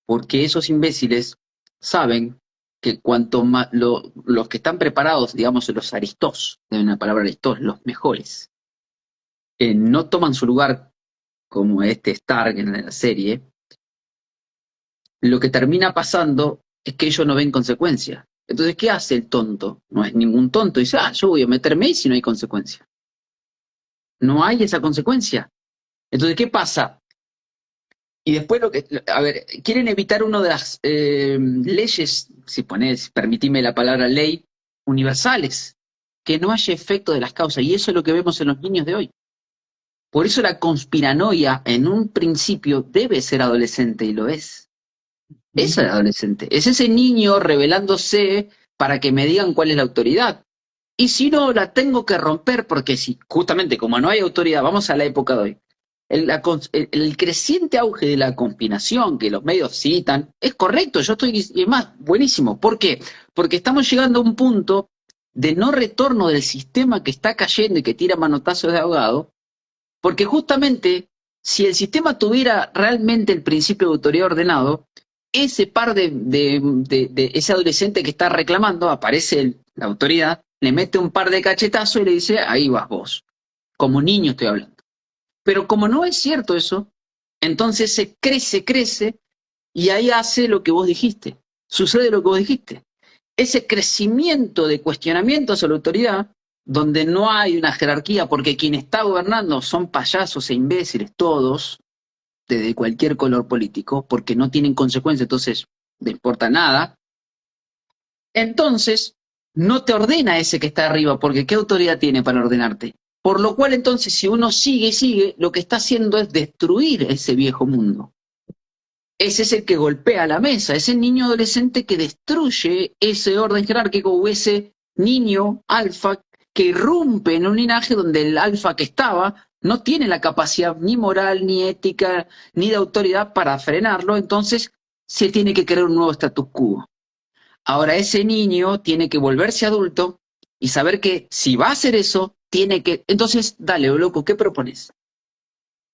Porque esos imbéciles saben que cuanto más los que están preparados, digamos, los aristos, de una palabra aristos, los mejores, no toman su lugar como este Stark en la serie, lo que termina pasando es que ellos no ven consecuencias. Entonces, ¿qué hace el tonto? No es ningún tonto. Dice, yo voy a meterme ahí si no hay consecuencia. No hay esa consecuencia. Entonces, ¿qué pasa? Y después a ver, quieren evitar una de las leyes, si ponés, permitime la palabra ley, universales, que no haya efecto de las causas. Y eso es lo que vemos en los niños de hoy. Por eso la conspiranoia en un principio debe ser adolescente y lo es. Es el adolescente. Es ese niño revelándose para que me digan cuál es la autoridad. Y si no, la tengo que romper porque si, justamente como no hay autoridad, vamos a la época de hoy. El creciente auge de la conspiración que los medios citan es correcto, yo estoy, y es más, buenísimo. ¿Por qué? Porque estamos llegando a un punto de no retorno del sistema que está cayendo y que tira manotazos de ahogado, porque justamente si el sistema tuviera realmente el principio de autoridad ordenado, ese par de ese adolescente que está reclamando, aparece la autoridad, le mete un par de cachetazos y le dice, ahí vas vos. Como niño estoy hablando. Pero como no es cierto eso, entonces se crece, y ahí hace lo que vos dijiste. Sucede lo que vos dijiste. Ese crecimiento de cuestionamiento hacia la autoridad, donde no hay una jerarquía, porque quien está gobernando son payasos e imbéciles todos, de cualquier color político, porque no tienen consecuencias, entonces no importa nada. Entonces, no te ordena ese que está arriba, porque ¿qué autoridad tiene para ordenarte? Por lo cual, entonces, si uno sigue y sigue, lo que está haciendo es destruir ese viejo mundo. Ese es el que golpea la mesa, ese niño adolescente que destruye ese orden jerárquico o ese niño alfa que irrumpe en un linaje donde el alfa que estaba no tiene la capacidad ni moral, ni ética, ni de autoridad para frenarlo, entonces se tiene que crear un nuevo status quo. Ahora ese niño tiene que volverse adulto y saber que si va a hacer eso, tiene que... Entonces, dale, loco, ¿qué propones?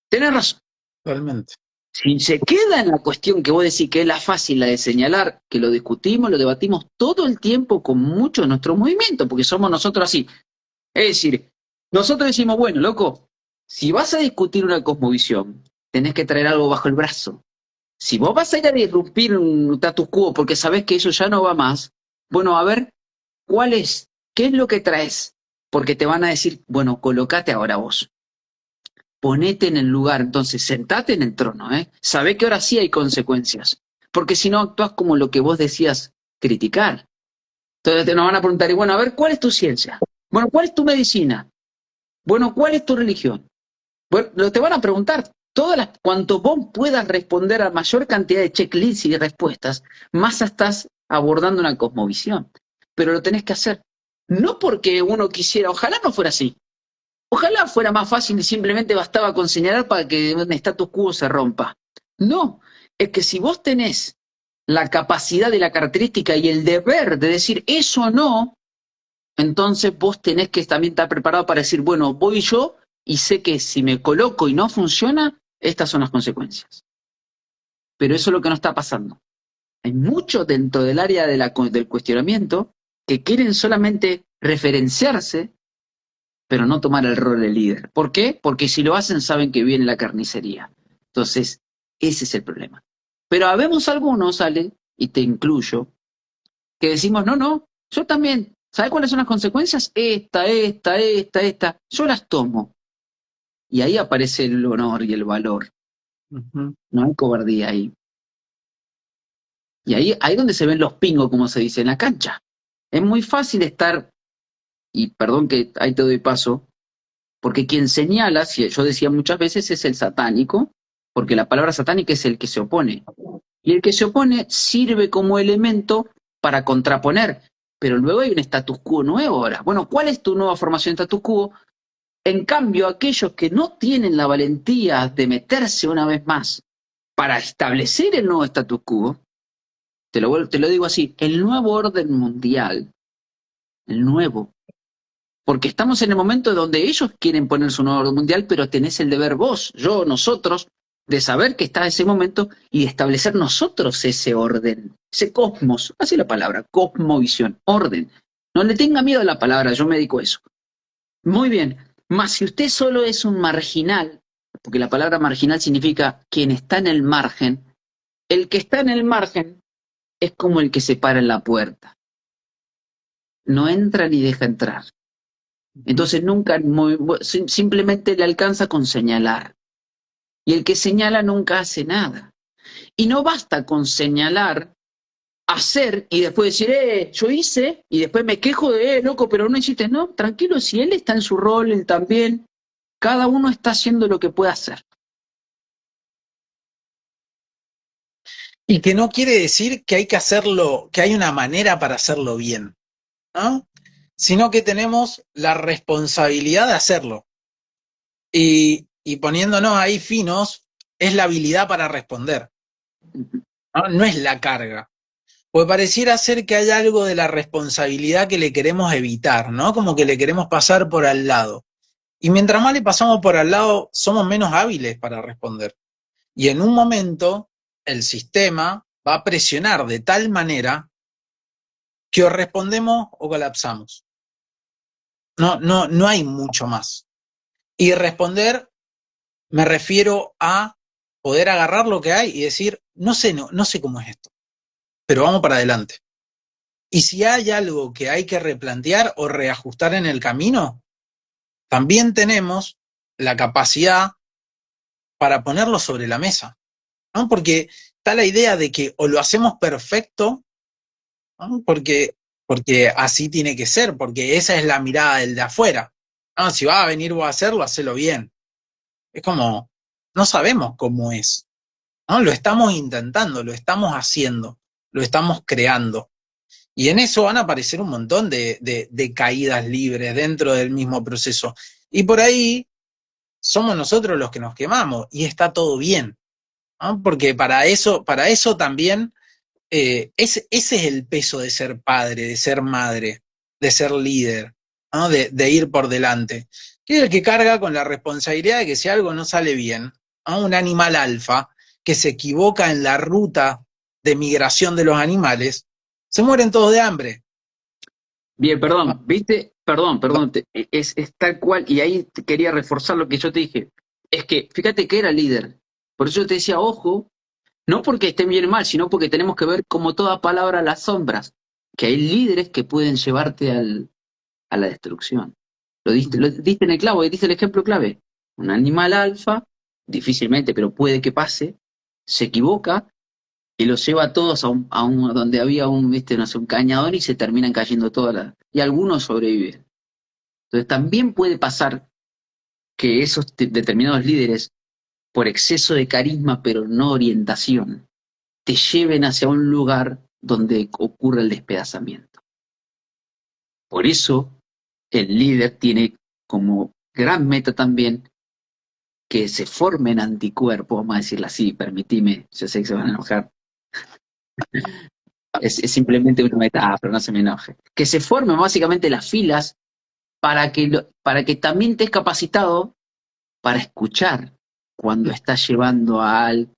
Tenés razón. Totalmente. Si se queda en la cuestión que vos decís que es la fácil, la de señalar, que lo discutimos, lo debatimos todo el tiempo con mucho de nuestro movimiento, porque somos nosotros así. Es decir, nosotros decimos, bueno, loco, si vas a discutir una cosmovisión, tenés que traer algo bajo el brazo. Si vos vas a ir a disrumpir un status quo porque sabés que eso ya no va más, bueno, a ver, ¿cuál es? ¿Qué es lo que traes? Porque te van a decir, bueno, colocate ahora vos. Ponete en el lugar, entonces sentate en el trono, ¿eh? Sabé que ahora sí hay consecuencias, porque si no actúas como lo que vos decías criticar. Entonces te nos van a preguntar, y bueno, a ver, ¿cuál es tu ciencia? Bueno, ¿cuál es tu medicina? Bueno, ¿cuál es tu religión? Bueno, te van a preguntar cuanto vos puedas responder a mayor cantidad de checklists y de respuestas, más estás abordando una cosmovisión. Pero lo tenés que hacer. No porque uno quisiera, ojalá no fuera así. Ojalá fuera más fácil y simplemente bastaba con señalar para que un status quo se rompa. No, es que si vos tenés la capacidad y la característica y el deber de decir eso no, entonces vos tenés que también estar preparado para decir, bueno, voy yo y sé que si me coloco y no funciona, estas son las consecuencias. Pero eso es lo que no está pasando. Hay muchos dentro del área del cuestionamiento que quieren solamente referenciarse pero no tomar el rol de líder. ¿Por qué? Porque si lo hacen saben que viene la carnicería. Entonces, ese es el problema. Pero habemos algunos, Ale, y te incluyo, que decimos, no, yo también ¿Sabes cuáles son las consecuencias? Esta. Yo las tomo. Y ahí aparece el honor y el valor. Ujú. No hay cobardía ahí. Y ahí donde se ven los pingos, como se dice, en la cancha. Es muy fácil estar, y perdón que ahí te doy paso, porque quien señala, si yo decía muchas veces, es el satánico, porque la palabra satánica es el que se opone. Y el que se opone sirve como elemento para contraponer. Pero luego hay un status quo nuevo ahora. Bueno, ¿cuál es tu nueva formación de status quo? En cambio, aquellos que no tienen la valentía de meterse una vez más para establecer el nuevo status quo, te lo digo así, el nuevo orden mundial, el nuevo, porque estamos en el momento donde ellos quieren poner su nuevo orden mundial, pero tenés el deber vos, yo, nosotros, de saber que está ese momento y de establecer nosotros ese orden, ese cosmos, así la palabra, cosmovisión, orden. No le tenga miedo a la palabra, yo me dedico a eso. Muy bien, más si usted solo es un marginal, porque la palabra marginal significa quien está en el margen, el que está en el margen es como el que se para en la puerta, no entra ni deja entrar. Entonces nunca, simplemente le alcanza con señalar. Y el que señala nunca hace nada. Y no basta con señalar, hacer y después decir, yo hice, y después me quejo de, loco, pero no hiciste. No, tranquilo, si él está en su rol, él también, cada uno está haciendo lo que puede hacer. Y que no quiere decir que hay que hacerlo, que hay una manera para hacerlo bien, ¿no? Sino que tenemos la responsabilidad de hacerlo. Y poniéndonos ahí finos, es la habilidad para responder, ¿no? No es la carga. Pues pareciera ser que hay algo de la responsabilidad que le queremos evitar, ¿no? Como que le queremos pasar por al lado. Y mientras más le pasamos por al lado, somos menos hábiles para responder. Y en un momento, el sistema va a presionar de tal manera que o respondemos o colapsamos. No hay mucho más. Y responder me refiero a poder agarrar lo que hay y decir, no sé cómo es esto, pero vamos para adelante. Y si hay algo que hay que replantear o reajustar en el camino, también tenemos la capacidad para ponerlo sobre la mesa, ¿no? Porque está la idea de que o lo hacemos perfecto, ¿no? Porque así tiene que ser, porque esa es la mirada del de afuera. No, si vas a venir vos a hacerlo, hacelo bien. Es como, no sabemos cómo es, ¿no? Lo estamos intentando, lo estamos haciendo, lo estamos creando. Y en eso van a aparecer un montón de caídas libres dentro del mismo proceso. Y por ahí somos nosotros los que nos quemamos y está todo bien, ¿no? Porque para eso también ese es el peso de ser padre, de ser madre, de ser líder, ¿no? De ir por delante. Que es el que carga con la responsabilidad de que si algo no sale bien, ¿no? Un animal alfa que se equivoca en la ruta de migración de los animales, se mueren todos de hambre. Bien, perdón, ¿viste? Perdón, es tal cual, y ahí quería reforzar lo que yo te dije. Es que, fíjate que era líder. Por eso yo te decía, ojo, no porque estén bien o mal, sino porque tenemos que ver como toda palabra las sombras, que hay líderes que pueden llevarte a la destrucción. Lo diste en el clavo, diste el ejemplo clave. Un animal alfa, difícilmente, pero puede que pase, se equivoca y los lleva a todos donde había viste, no sé, un cañadón y se terminan cayendo y algunos sobreviven. Entonces también puede pasar que esos determinados líderes, por exceso de carisma pero no orientación, te lleven hacia un lugar donde ocurre el despedazamiento. Por eso el líder tiene como gran meta también que se formen anticuerpos, vamos a decirlo así, permitime, yo sé que se van a enojar, es simplemente una metáfora, no se me enoje. Que se formen básicamente las filas para que también estés capacitado para escuchar cuando estás llevando al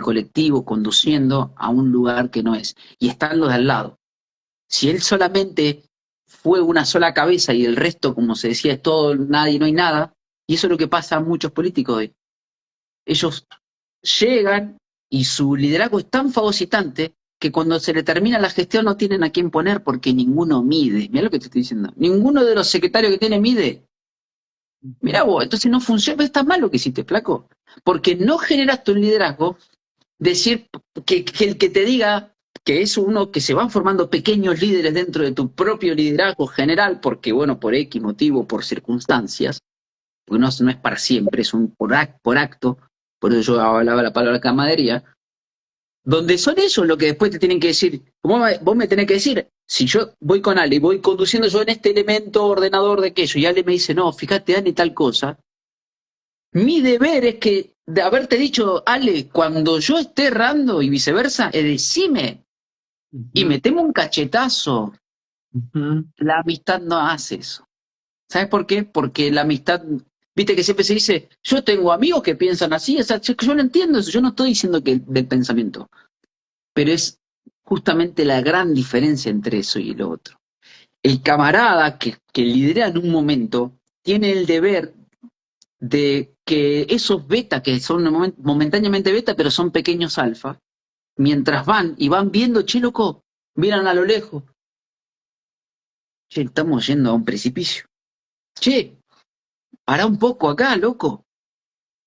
colectivo, conduciendo a un lugar que no es. Y están los de al lado. Si él solamente fue una sola cabeza y el resto, como se decía, es todo, nadie, no hay nada, y eso es lo que pasa a muchos políticos hoy. Ellos llegan y su liderazgo es tan fagocitante que cuando se le termina la gestión no tienen a quién poner porque ninguno mide. Mira lo que te estoy diciendo. Ninguno de los secretarios que tiene mide. Mira vos, entonces no funciona, está mal lo que hiciste, flaco. Porque no generaste un liderazgo, decir que el que te diga que es uno que se van formando pequeños líderes dentro de tu propio liderazgo general, porque bueno, por X motivo, por circunstancias, porque no es para siempre, es un por acto, por eso yo hablaba la palabra camaradería, donde son esos los que después te tienen que decir, vos me tenés que decir, si yo voy con Ale, voy conduciendo yo en este elemento ordenador de queso, y Ale me dice, no, fíjate, Ale, tal cosa, mi deber es que, de haberte dicho, Ale, cuando yo esté errando y viceversa, decime, y metemos un cachetazo. La amistad no hace eso. ¿Sabes por qué? Porque la amistad, viste que siempre se dice, yo tengo amigos que piensan así, o sea, yo no entiendo eso, yo no estoy diciendo que del pensamiento, pero es justamente la gran diferencia entre eso y lo otro. El camarada que lidera en un momento tiene el deber de que esos beta, que son momentáneamente beta, pero son pequeños alfa, mientras van y van viendo, che, loco, miran a lo lejos, che, estamos yendo a un precipicio. Che, pará un poco acá, loco.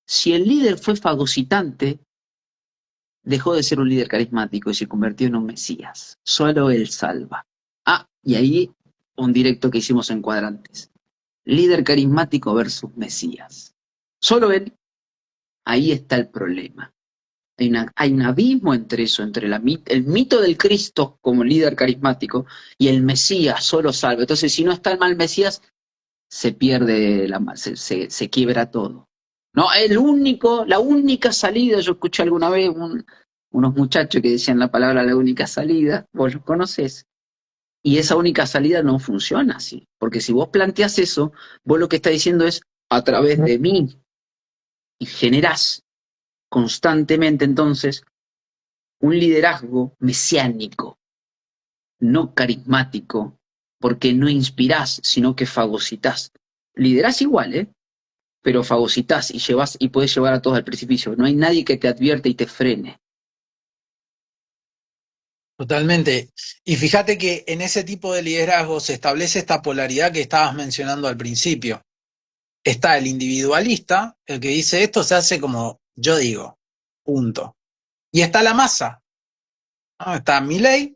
Si el líder fue fagocitante, dejó de ser un líder carismático y se convirtió en un mesías. Solo él salva. Ah, y ahí un directo que hicimos en Cuadrantes. Líder carismático versus mesías. Solo él, ahí está el problema. Hay un abismo entre eso, entre el mito del Cristo como líder carismático y el Mesías solo salva. Entonces, si no está el mal Mesías, se pierde, se quiebra todo. No, la única salida, yo escuché alguna vez unos muchachos que decían la palabra la única salida, vos los conocés, y esa única salida no funciona así, porque si vos planteás eso, vos lo que estás diciendo es a través de mí, y generás constantemente entonces un liderazgo mesiánico, no carismático, porque no inspirás, sino que fagocitás. Liderás igual, pero fagocitas y podés llevar a todos al precipicio. No hay nadie que te advierte y te frene. Totalmente. Y fíjate que en ese tipo de liderazgo se establece esta polaridad que estabas mencionando al principio. Está el individualista, el que dice esto se hace como yo digo, punto. Y está la masa, ¿no? Está Milei.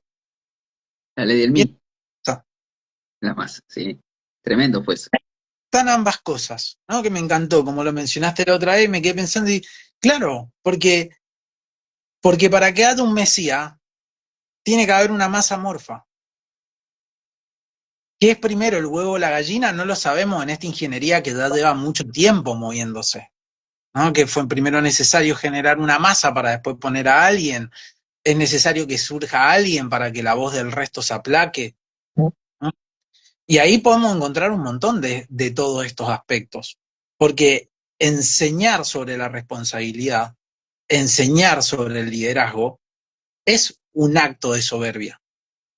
La ley del Y mí, la más, sí. Tremendo pues. están ambas cosas, ¿no? Que me encantó, como lo mencionaste la otra vez, me quedé pensando y, claro, porque para que haya un Mesías, tiene que haber una masa morfa. ¿Qué es primero, el huevo o la gallina? No lo sabemos en esta ingeniería que ya lleva mucho tiempo moviéndose, ¿no? Que fue primero necesario generar una masa para después poner a alguien, es necesario que surja alguien para que la voz del resto se aplaque, ¿no? Y ahí podemos encontrar un montón de todos estos aspectos, porque enseñar sobre la responsabilidad, enseñar sobre el liderazgo, es un acto de soberbia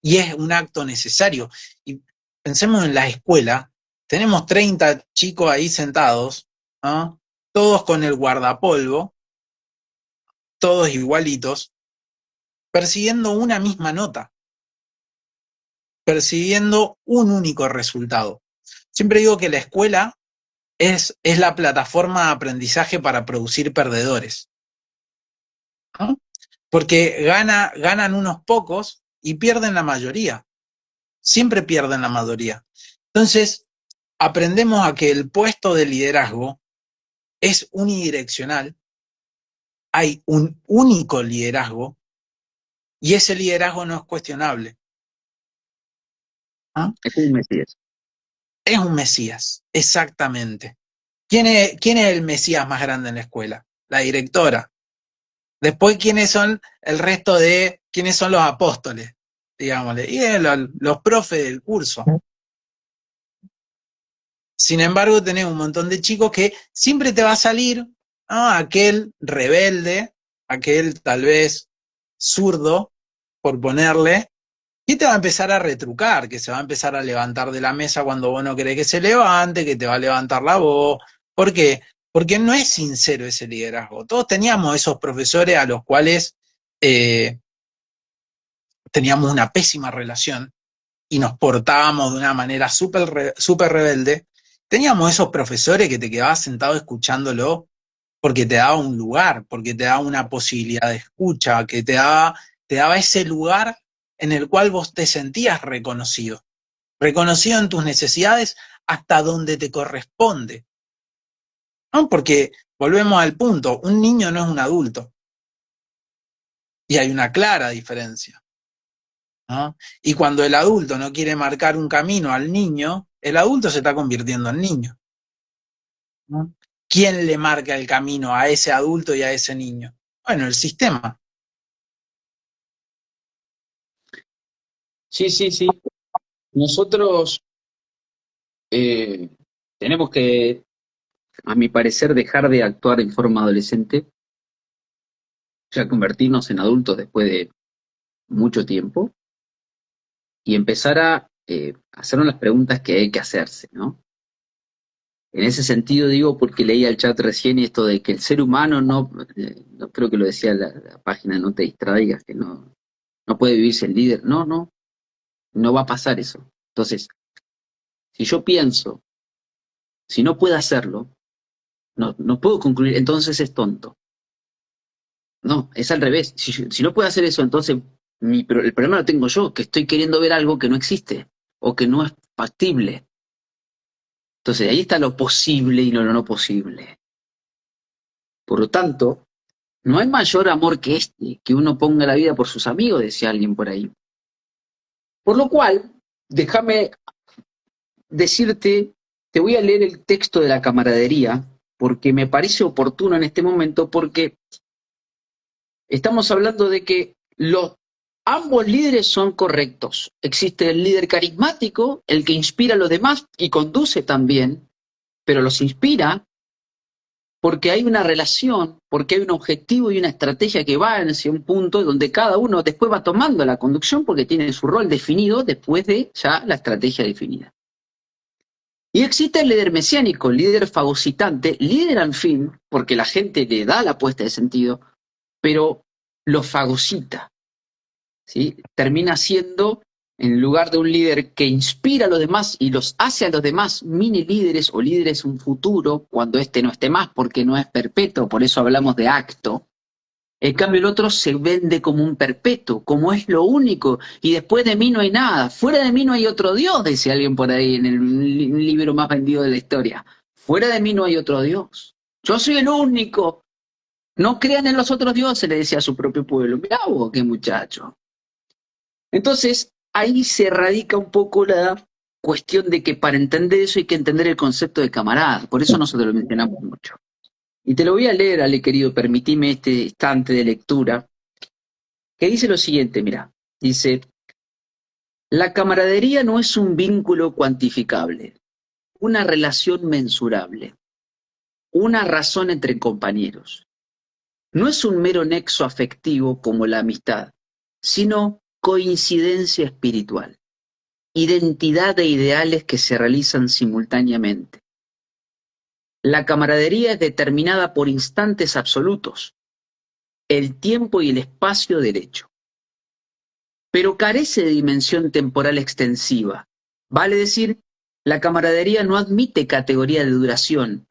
y es un acto necesario. Y pensemos en la escuela, tenemos 30 chicos ahí sentados, ¿no? Todos con el guardapolvo, todos igualitos, persiguiendo una misma nota, persiguiendo un único resultado. Siempre digo que la escuela es la plataforma de aprendizaje para producir perdedores, ¿no? Porque ganan unos pocos y pierden la mayoría. Siempre pierden la mayoría. Entonces, aprendemos a que el puesto de liderazgo es unidireccional, hay un único liderazgo y ese liderazgo no es cuestionable, ¿no? Es un Mesías. Es un Mesías, exactamente. ¿Quién es el Mesías más grande en la escuela? La directora. Después, ¿quiénes son el resto de, quiénes son los apóstoles? Digámosle, y los profes del curso. Sin embargo, tenés un montón de chicos que siempre te va a salir, ¿no? Aquel rebelde, aquel tal vez zurdo, por ponerle, y te va a empezar a retrucar, que se va a empezar a levantar de la mesa cuando vos no querés que se levante, que te va a levantar la voz. ¿Por qué? Porque no es sincero ese liderazgo. Todos teníamos esos profesores a los cuales teníamos una pésima relación y nos portábamos de una manera súper rebelde, teníamos esos profesores que te quedabas sentado escuchándolo porque te daba un lugar, porque te daba una posibilidad de escucha, que te daba ese lugar en el cual vos te sentías reconocido, reconocido en tus necesidades hasta donde te corresponde, ¿no? Porque volvemos al punto, un niño no es un adulto, y hay una clara diferencia, ¿no? Y cuando el adulto no quiere marcar un camino al niño, el adulto se está convirtiendo en niño, ¿no? ¿Quién le marca el camino a ese adulto y a ese niño? Bueno, el sistema. Sí, sí, sí. Nosotros tenemos que, a mi parecer, dejar de actuar en forma adolescente, ya convertirnos en adultos después de mucho tiempo y empezar a hacernos las preguntas que hay que hacerse, ¿no? En ese sentido digo, porque leía el chat recién esto de que el ser humano no creo que lo decía la página, no te distraigas, que no puede vivir sin líder. No, no, no va a pasar eso. Entonces, si yo pienso, si no puedo hacerlo, no puedo concluir, entonces es tonto. No, es al revés. Si no puedo hacer eso, entonces el problema lo tengo yo, que estoy queriendo ver algo que no existe o que no es factible. Entonces, ahí está lo posible y lo no posible. Por lo tanto, no hay mayor amor que este, que uno ponga la vida por sus amigos, decía alguien por ahí. Por lo cual, déjame decirte, te voy a leer el texto de la camaradería, porque me parece oportuno en este momento, porque estamos hablando de que ambos líderes son correctos. Existe el líder carismático, el que inspira a los demás y conduce también, pero los inspira porque hay una relación, porque hay un objetivo y una estrategia que va hacia un punto donde cada uno después va tomando la conducción porque tiene su rol definido después de ya la estrategia definida. Y existe el líder mesiánico, el líder fagocitante, líder al fin, porque la gente le da la puesta de sentido, pero lo fagocita, ¿sí? Termina siendo, en lugar de un líder que inspira a los demás y los hace a los demás mini líderes o líderes un futuro, cuando este no esté más porque no es perpetuo, por eso hablamos de acto. En cambio el otro se vende como un perpetuo, como es lo único, y después de mí no hay nada, fuera de mí no hay otro Dios, decía alguien por ahí en el libro más vendido de la historia. Fuera de mí no hay otro Dios. Yo soy el único. No crean en los otros dioses, le decía a su propio pueblo. Mirá vos, qué muchacho. Entonces, ahí se radica un poco la cuestión de que para entender eso hay que entender el concepto de camarada. Por eso nosotros lo mencionamos mucho. Y te lo voy a leer, Ale querido, permitime este instante de lectura, que dice lo siguiente, mira, dice, la camaradería no es un vínculo cuantificable, una relación mensurable, una razón entre compañeros. No es un mero nexo afectivo como la amistad, sino coincidencia espiritual, identidad de ideales que se realizan simultáneamente. La camaradería es determinada por instantes absolutos, el tiempo y el espacio del hecho, pero carece de dimensión temporal extensiva. Vale decir, la camaradería no admite categoría de duración.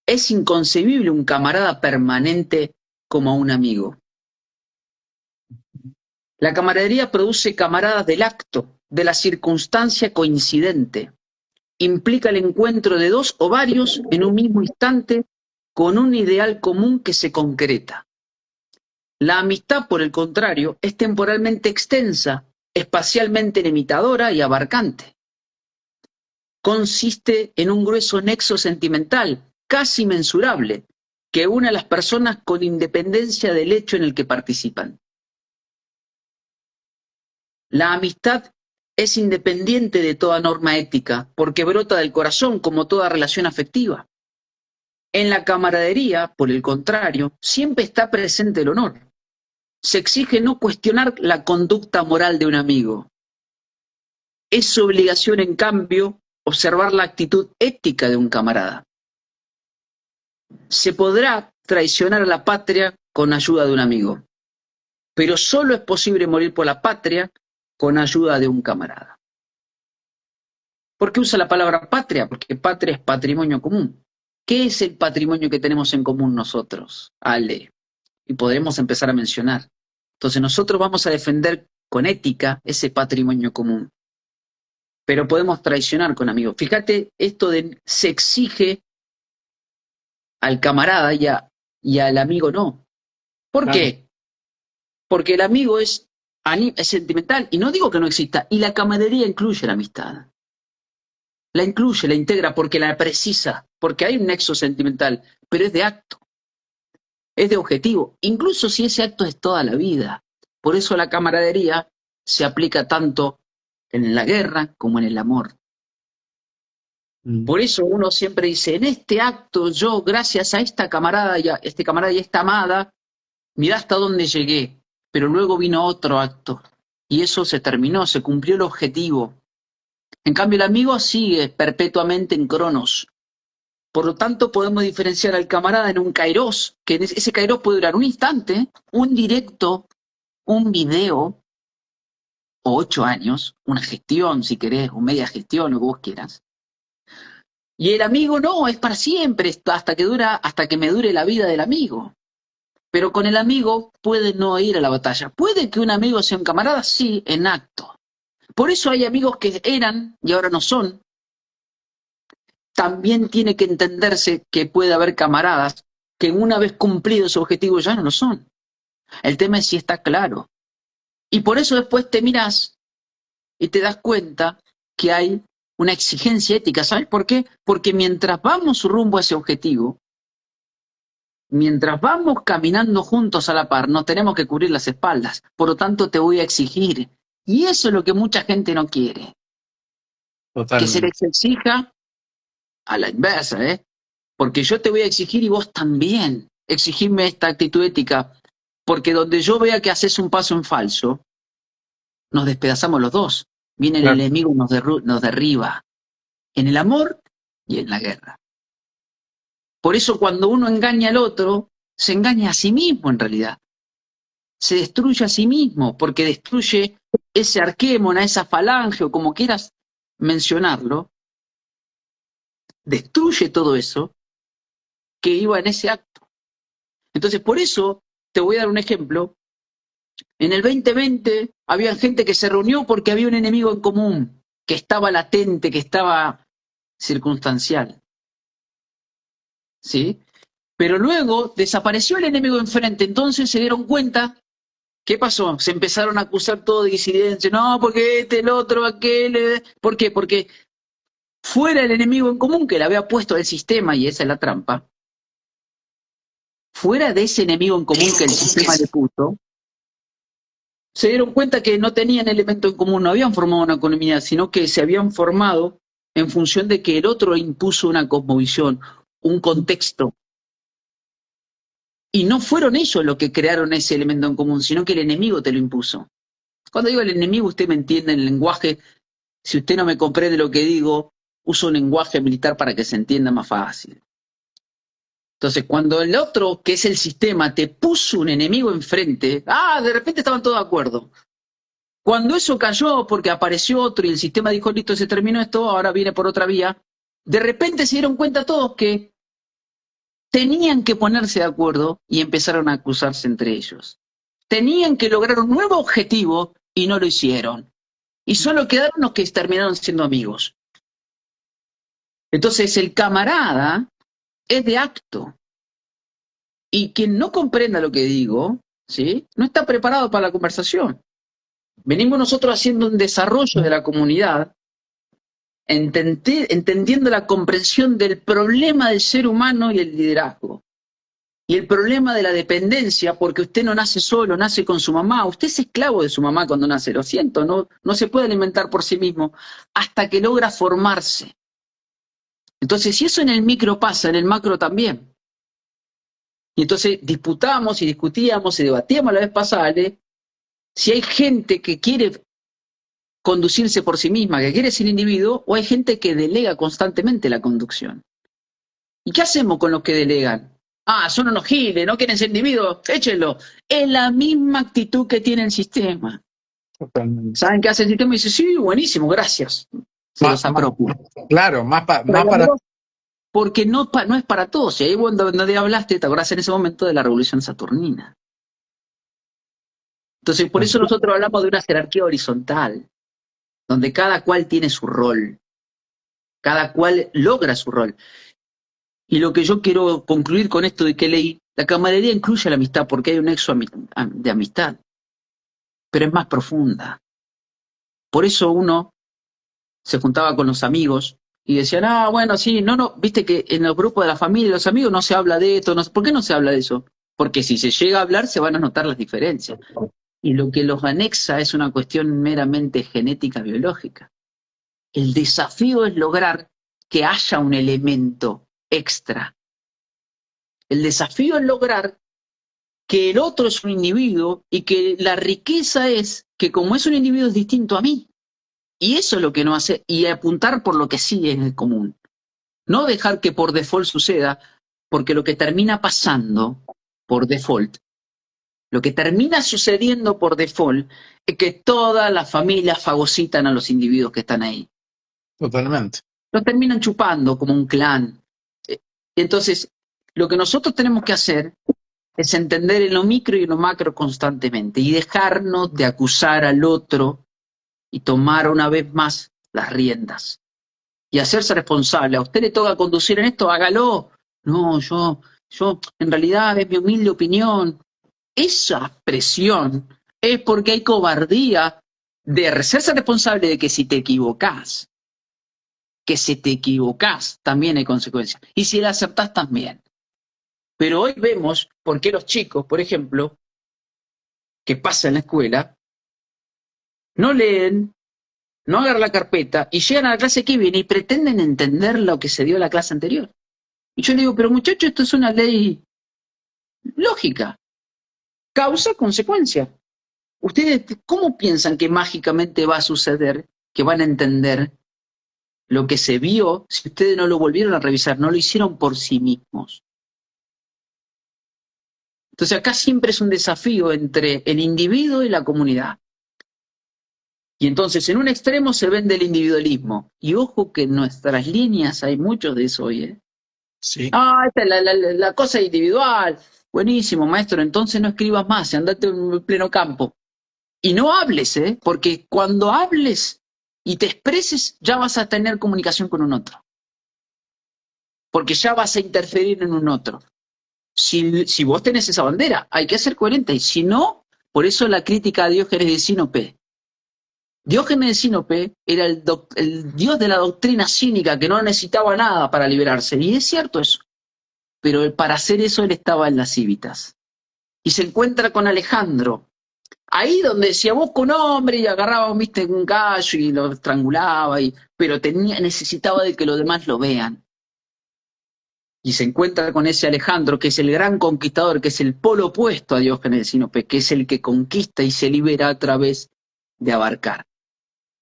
Es inconcebible un camarada permanente como un amigo. La camaradería produce camaradas del acto, de la circunstancia coincidente. Implica el encuentro de dos o varios en un mismo instante con un ideal común que se concreta. La amistad, por el contrario, es temporalmente extensa, espacialmente limitadora y abarcante. Consiste en un grueso nexo sentimental, casi mensurable, que une a las personas con independencia del hecho en el que participan. La amistad es independiente de toda norma ética, porque brota del corazón como toda relación afectiva. En la camaradería, por el contrario, siempre está presente el honor. Se exige no cuestionar la conducta moral de un amigo. Es su obligación, en cambio, observar la actitud ética de un camarada. Se podrá traicionar a la patria con ayuda de un amigo, pero solo es posible morir por la patria con ayuda de un camarada. ¿Por qué usa la palabra patria? Porque patria es patrimonio común. ¿Qué es el patrimonio que tenemos en común nosotros, Ale? Y podremos empezar a mencionar. Entonces nosotros vamos a defender con ética ese patrimonio común, pero podemos traicionar con amigos. Fíjate, esto de se exige al camarada y al amigo no. ¿Por Claro. qué? Porque el amigo es sentimental, y no digo que no exista, y la camaradería incluye la amistad. La incluye, la integra, porque la precisa, porque hay un nexo sentimental, pero es de acto, es de objetivo, incluso si ese acto es toda la vida. Por eso la camaradería se aplica tanto en la guerra como en el amor. Por eso uno siempre dice, en este acto yo, gracias a esta camarada y a este camarada y a esta amada, mirá hasta dónde llegué. Pero luego vino otro acto y eso se terminó, se cumplió el objetivo. En cambio el amigo sigue perpetuamente en Cronos. Por lo tanto podemos diferenciar al camarada en un kairos, que ese kairos puede durar un instante, un directo, un video, o 8 años, una gestión si querés, o media gestión, lo que vos quieras. Y el amigo no, es para siempre, hasta que me dure la vida del amigo. Pero con el amigo puede no ir a la batalla. Puede que un amigo sea un camarada, sí, en acto. Por eso hay amigos que eran y ahora no son. También tiene que entenderse que puede haber camaradas que una vez cumplido su objetivo ya no lo son. El tema es si está claro. Y por eso después te mirás y te das cuenta que hay una exigencia ética. ¿Sabes por qué? Porque mientras vamos rumbo a ese objetivo, mientras vamos caminando juntos a la par, nos tenemos que cubrir las espaldas. Por lo tanto, te voy a exigir. Y eso es lo que mucha gente no quiere. Que se Totalmente. les exija a la inversa, ¿eh? Porque yo te voy a exigir y vos también. Exigirme esta actitud ética. Porque donde yo vea que haces un paso en falso, nos despedazamos los dos. Viene el Claro. enemigo y nos derriba. En el amor y en la guerra. Por eso cuando uno engaña al otro, se engaña a sí mismo en realidad. Se destruye a sí mismo, porque destruye ese arquémona, esa falange, o como quieras mencionarlo, destruye todo eso que iba en ese acto. Entonces, por eso, te voy a dar un ejemplo. En el 2020 había gente que se reunió porque había un enemigo en común, que estaba latente, que estaba circunstancial. ¿Sí? Pero luego desapareció el enemigo enfrente, entonces se dieron cuenta. ¿Qué pasó? Se empezaron a acusar todo de disidencia. No, porque este, el otro, aquel. ¿Por qué? Porque fuera el enemigo en común que le había puesto el sistema, y esa es la trampa, fuera de ese enemigo en común que el sistema le puso, se dieron cuenta que no tenían elemento en común, no habían formado una economía, sino que se habían formado en función de que el otro impuso una cosmovisión, un contexto. Y no fueron ellos los que crearon ese elemento en común, sino que el enemigo te lo impuso. Cuando digo el enemigo, usted me entiende en el lenguaje. Si usted no me comprende lo que digo, uso un lenguaje militar para que se entienda más fácil. Entonces, cuando el otro, que es el sistema, te puso un enemigo enfrente, de repente estaban todos de acuerdo. Cuando eso cayó porque apareció otro y el sistema dijo, listo, se terminó esto, ahora viene por otra vía, de repente se dieron cuenta todos que tenían que ponerse de acuerdo y empezaron a acusarse entre ellos. Tenían que lograr un nuevo objetivo y no lo hicieron. Y solo quedaron los que terminaron siendo amigos. Entonces el camarada es de acto. Y quien no comprenda lo que digo, ¿sí?, no está preparado para la conversación. Venimos nosotros haciendo un desarrollo de la comunidad, entendiendo la comprensión del problema del ser humano y el liderazgo. Y el problema de la dependencia, porque usted no nace solo, nace con su mamá. Usted es esclavo de su mamá cuando nace, lo siento, no se puede alimentar por sí mismo hasta que logra formarse. Entonces, si eso en el micro pasa, en el macro también. Y entonces disputamos y discutíamos y debatíamos la vez pasada, ¿eh?, si hay gente que quiere conducirse por sí misma, que quiere ser individuo, o hay gente que delega constantemente la conducción. ¿Y qué hacemos con los que delegan? Son unos giles, no quieren ser individuos, échenlo. Es la misma actitud que tiene el sistema. Totalmente. ¿Saben qué hace el sistema? Y dice, sí, buenísimo, gracias. Se Más, los apropia. claro, más para... Tráigamelo, porque no es para todos. Y ahí donde hablaste, te acordás en ese momento de la revolución saturnina. Entonces, por eso nosotros hablamos de una jerarquía horizontal, donde cada cual tiene su rol, cada cual logra su rol. Y lo que yo quiero concluir con esto de que leí, la camaradería incluye la amistad porque hay un nexo de amistad, pero es más profunda. Por eso uno se juntaba con los amigos y decían, ah, bueno, sí, no, viste que en los grupos de la familia, los amigos no se habla de esto, no, ¿por qué no se habla de eso? Porque si se llega a hablar se van a notar las diferencias. Y lo que los anexa es una cuestión meramente genética biológica. El desafío es lograr que haya un elemento extra. El desafío es lograr que el otro es un individuo y que la riqueza es que como es un individuo es distinto a mí. Y eso es lo que no hace, y apuntar por lo que sí es el común. No dejar que por default suceda, porque lo que termina pasando por default, lo que termina sucediendo por default, es que todas las familias fagocitan a los individuos que están ahí. Totalmente. Los terminan chupando como un clan. Entonces, lo que nosotros tenemos que hacer es entender en lo micro y en lo macro constantemente y dejarnos de acusar al otro y tomar una vez más las riendas y hacerse responsable. A usted le toca conducir en esto, hágalo. No, en realidad es mi humilde opinión. Esa presión es porque hay cobardía de hacerse responsable de que si te equivocás, también hay consecuencias. Y si la aceptás, también. Pero hoy vemos por qué los chicos, por ejemplo, que pasan en la escuela, no leen, no agarran la carpeta y llegan a la clase que viene y pretenden entender lo que se dio en la clase anterior. Y yo le digo, pero muchacho, esto es una ley lógica, causa, consecuencia. ¿Ustedes cómo piensan que mágicamente va a suceder, que van a entender lo que se vio si ustedes no lo volvieron a revisar, no lo hicieron por sí mismos? Entonces acá siempre es un desafío entre el individuo y la comunidad. Y entonces en un extremo se vende el individualismo. Y ojo que en nuestras líneas hay muchos de eso hoy, ¿eh? Sí. Ah, esta es la cosa individual. Buenísimo, maestro, entonces no escribas más, andate en pleno campo. Y no hables, ¿eh? Porque cuando hables y te expreses, ya vas a tener comunicación con un otro. Porque ya vas a interferir en un otro. Si vos tenés esa bandera, hay que ser coherente. Y si no, por eso la crítica a Diógenes de Sinope. Diógenes de Sinope era el dios de la doctrina cínica que no necesitaba nada para liberarse. Y es cierto eso. Pero para hacer eso él estaba en las cívitas. Y se encuentra con Alejandro. Ahí donde decía, busca un hombre y agarraba, viste, un gallo y lo estrangulaba, pero necesitaba de que los demás lo vean. Y se encuentra con ese Alejandro, que es el gran conquistador, que es el polo opuesto a Diógenes de Sinope, que es el que conquista y se libera a través de abarcar.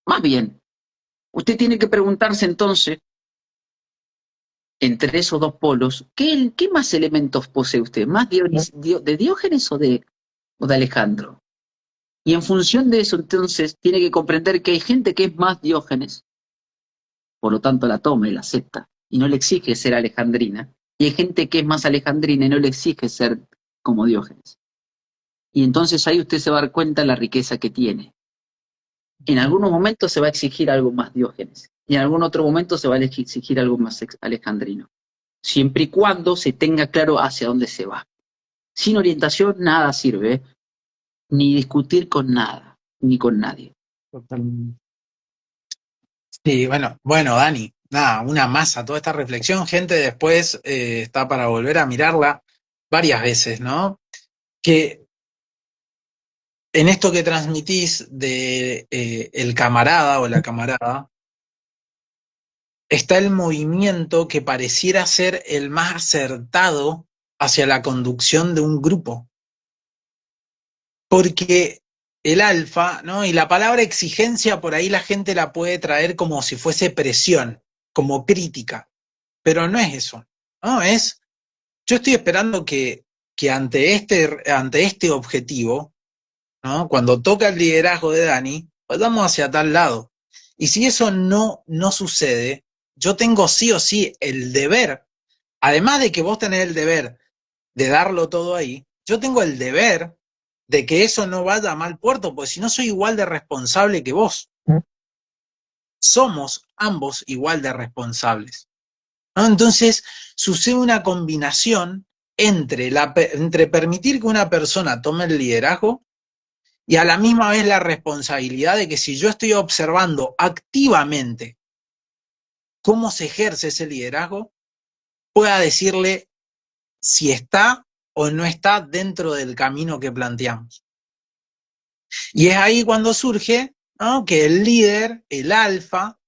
Más bien, usted tiene que preguntarse entonces, entre esos dos polos, ¿qué más elementos posee usted? ¿Más de Diógenes o de Alejandro? Y en función de eso, entonces, tiene que comprender que hay gente que es más Diógenes, por lo tanto la toma y la acepta, y no le exige ser alejandrina. Y hay gente que es más alejandrina y no le exige ser como Diógenes. Y entonces ahí usted se va a dar cuenta de la riqueza que tiene. En algunos momentos se va a exigir algo más Diógenes, y en algún otro momento se va a exigir algo más alejandrino. Siempre y cuando se tenga claro hacia dónde se va. Sin orientación nada sirve, ¿eh? Ni discutir con nada, ni con nadie. Totalmente. Sí, bueno, Dani, nada, una masa, toda esta reflexión, gente, después está para volver a mirarla varias veces, ¿no? Que en esto que transmitís de el camarada o la camarada, está el movimiento que pareciera ser el más acertado hacia la conducción de un grupo. Porque el alfa, ¿no? Y la palabra exigencia por ahí la gente la puede traer como si fuese presión, como crítica, pero no es eso, ¿no? Yo estoy esperando que ante este objetivo ¿no? Cuando toca el liderazgo de Dani, vayamos hacia tal lado. Y si eso no sucede, yo tengo sí o sí el deber, además de que vos tenés el deber de darlo todo ahí, yo tengo el deber de que eso no vaya a mal puerto, porque si no soy igual de responsable que vos. Somos ambos igual de responsables, ¿no? Entonces sucede una combinación entre permitir que una persona tome el liderazgo y a la misma vez la responsabilidad de que si yo estoy observando activamente cómo se ejerce ese liderazgo, pueda decirle si está o no está dentro del camino que planteamos. Y es ahí cuando surge, ¿no?, que el líder, el alfa,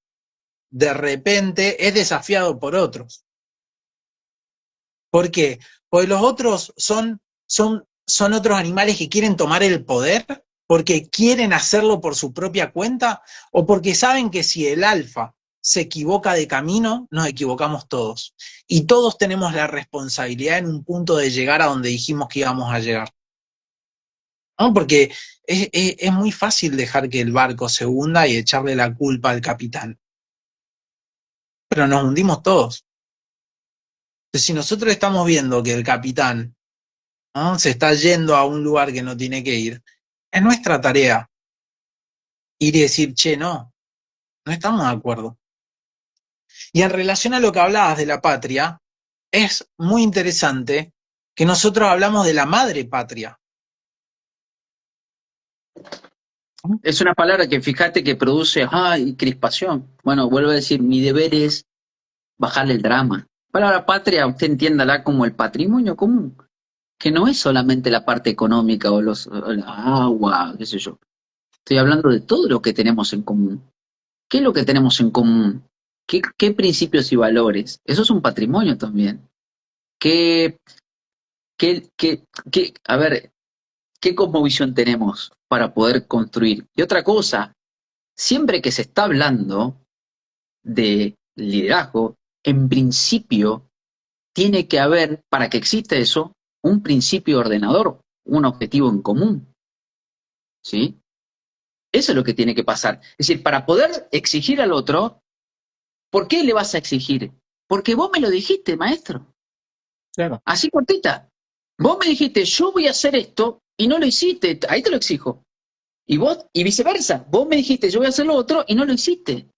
de repente es desafiado por otros. ¿Por qué? Porque los otros son otros animales que quieren tomar el poder, porque quieren hacerlo por su propia cuenta, o porque saben que si el alfa se equivoca de camino, nos equivocamos todos. Y todos tenemos la responsabilidad en un punto de llegar a donde dijimos que íbamos a llegar, ¿no? Porque es muy fácil dejar que el barco se hunda y echarle la culpa al capitán, pero nos hundimos todos. Entonces, si nosotros estamos viendo que el capitán, ¿no?, se está yendo a un lugar que no tiene que ir, es nuestra tarea ir y decir, che, no estamos de acuerdo. Y en relación a lo que hablabas de la patria, es muy interesante que nosotros hablamos de la madre patria. Es una palabra que fíjate que produce, crispación. Bueno, vuelvo a decir, mi deber es bajarle el drama. La palabra patria, usted entiéndala como el patrimonio común, que no es solamente la parte económica o la agua, qué sé yo. Estoy hablando de todo lo que tenemos en común. ¿Qué es lo que tenemos en común? ¿Qué principios y valores? Eso es un patrimonio también. ¿Qué, a ver, qué cosmovisión tenemos para poder construir? Y otra cosa, siempre que se está hablando de liderazgo, en principio tiene que haber, para que exista eso, un principio ordenador, un objetivo en común. ¿Sí? Eso es lo que tiene que pasar. Es decir, para poder exigir al otro, ¿por qué le vas a exigir? Porque vos me lo dijiste, maestro. Claro. Así cortita. Vos me dijiste, yo voy a hacer esto y no lo hiciste. Ahí te lo exijo. Y vos, y viceversa. Vos me dijiste, yo voy a hacer lo otro y no lo hiciste.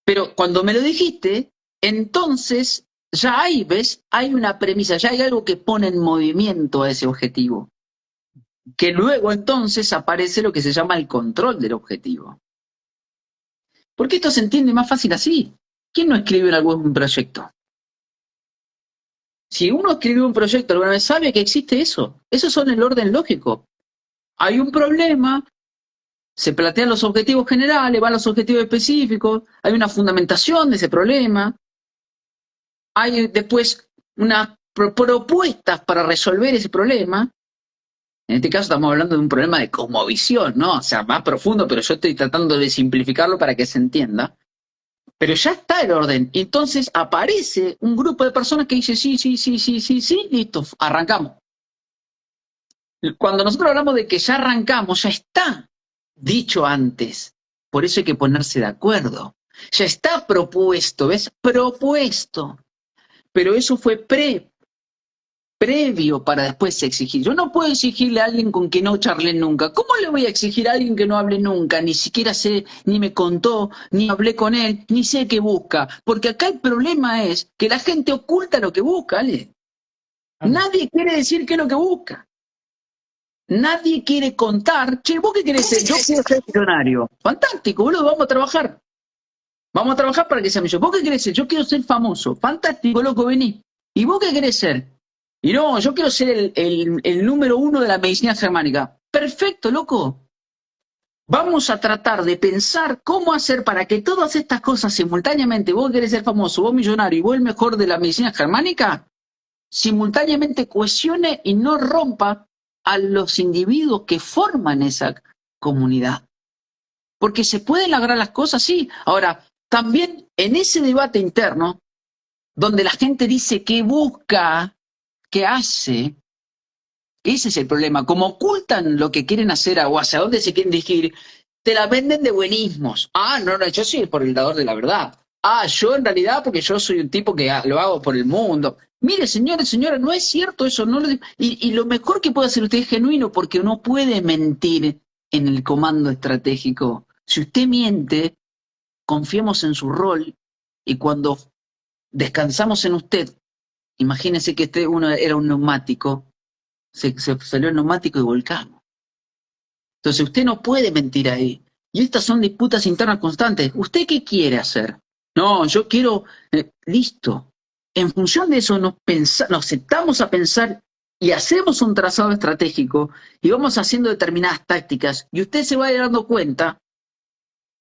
Pero cuando me lo dijiste, entonces ya hay, ¿ves? Hay una premisa, ya hay algo que pone en movimiento a ese objetivo. Que luego entonces aparece lo que se llama el control del objetivo. Porque esto se entiende más fácil así. ¿Quién no escribe en algún proyecto? Si uno escribió un proyecto alguna vez, sabe que existe eso. Eso son el orden lógico. Hay un problema, se plantean los objetivos generales, van los objetivos específicos, hay una fundamentación de ese problema, hay después unas propuestas para resolver ese problema. En este caso estamos hablando de un problema de cosmovisión, ¿no? O sea, más profundo, pero yo estoy tratando de simplificarlo para que se entienda. Pero ya está el orden. Entonces aparece un grupo de personas que dice sí, listo, arrancamos. Cuando nosotros hablamos de que ya arrancamos, ya está dicho antes. Por eso hay que ponerse de acuerdo. Ya está propuesto, ¿ves? Propuesto. Pero eso fue previo para después exigir. Yo no puedo exigirle a alguien con que no charlé nunca. ¿Cómo le voy a exigir a alguien que no hable nunca? Ni siquiera sé, ni me contó, ni hablé con él, ni sé qué busca. Porque acá el problema es que la gente oculta lo que busca, ¿vale? Nadie quiere decir qué es lo que busca. Nadie quiere contar. Che, ¿vos qué querés ser? Yo quiero ser millonario. Fantástico, boludo, vamos a trabajar. Vamos a trabajar para que sea millonario. ¿Vos qué querés ser? Yo quiero ser famoso. Fantástico, loco, vení. ¿Y vos qué querés ser? Y no, yo quiero ser el número 1 de la medicina germánica. Perfecto, loco. Vamos a tratar de pensar cómo hacer para que todas estas cosas simultáneamente, vos querés ser famoso, vos millonario y vos el mejor de la medicina germánica, simultáneamente cohesione y no rompa a los individuos que forman esa comunidad. Porque se pueden lograr las cosas, sí. Ahora, también en ese debate interno, donde la gente dice qué busca, qué hace, Ese es el problema. Como ocultan lo que quieren hacer o hacia dónde se quieren dirigir, te la venden de buenismos. Ah, no, no, yo soy el portador de la verdad. Ah, yo en realidad, porque yo soy un tipo que lo hago por el mundo. Mire, señores, señora, no es cierto eso. No y lo mejor que puede hacer usted es genuino, porque no puede mentir en el comando estratégico. Si usted miente, confiemos en su rol y cuando descansamos en usted, imagínese que uno era un neumático, se salió el neumático y volcamos. Entonces usted no puede mentir ahí. Y estas son disputas internas constantes. ¿Usted qué quiere hacer? No, yo quiero, listo. En función de eso nos sentamos a pensar y hacemos un trazado estratégico y vamos haciendo determinadas tácticas y usted se va a ir dando cuenta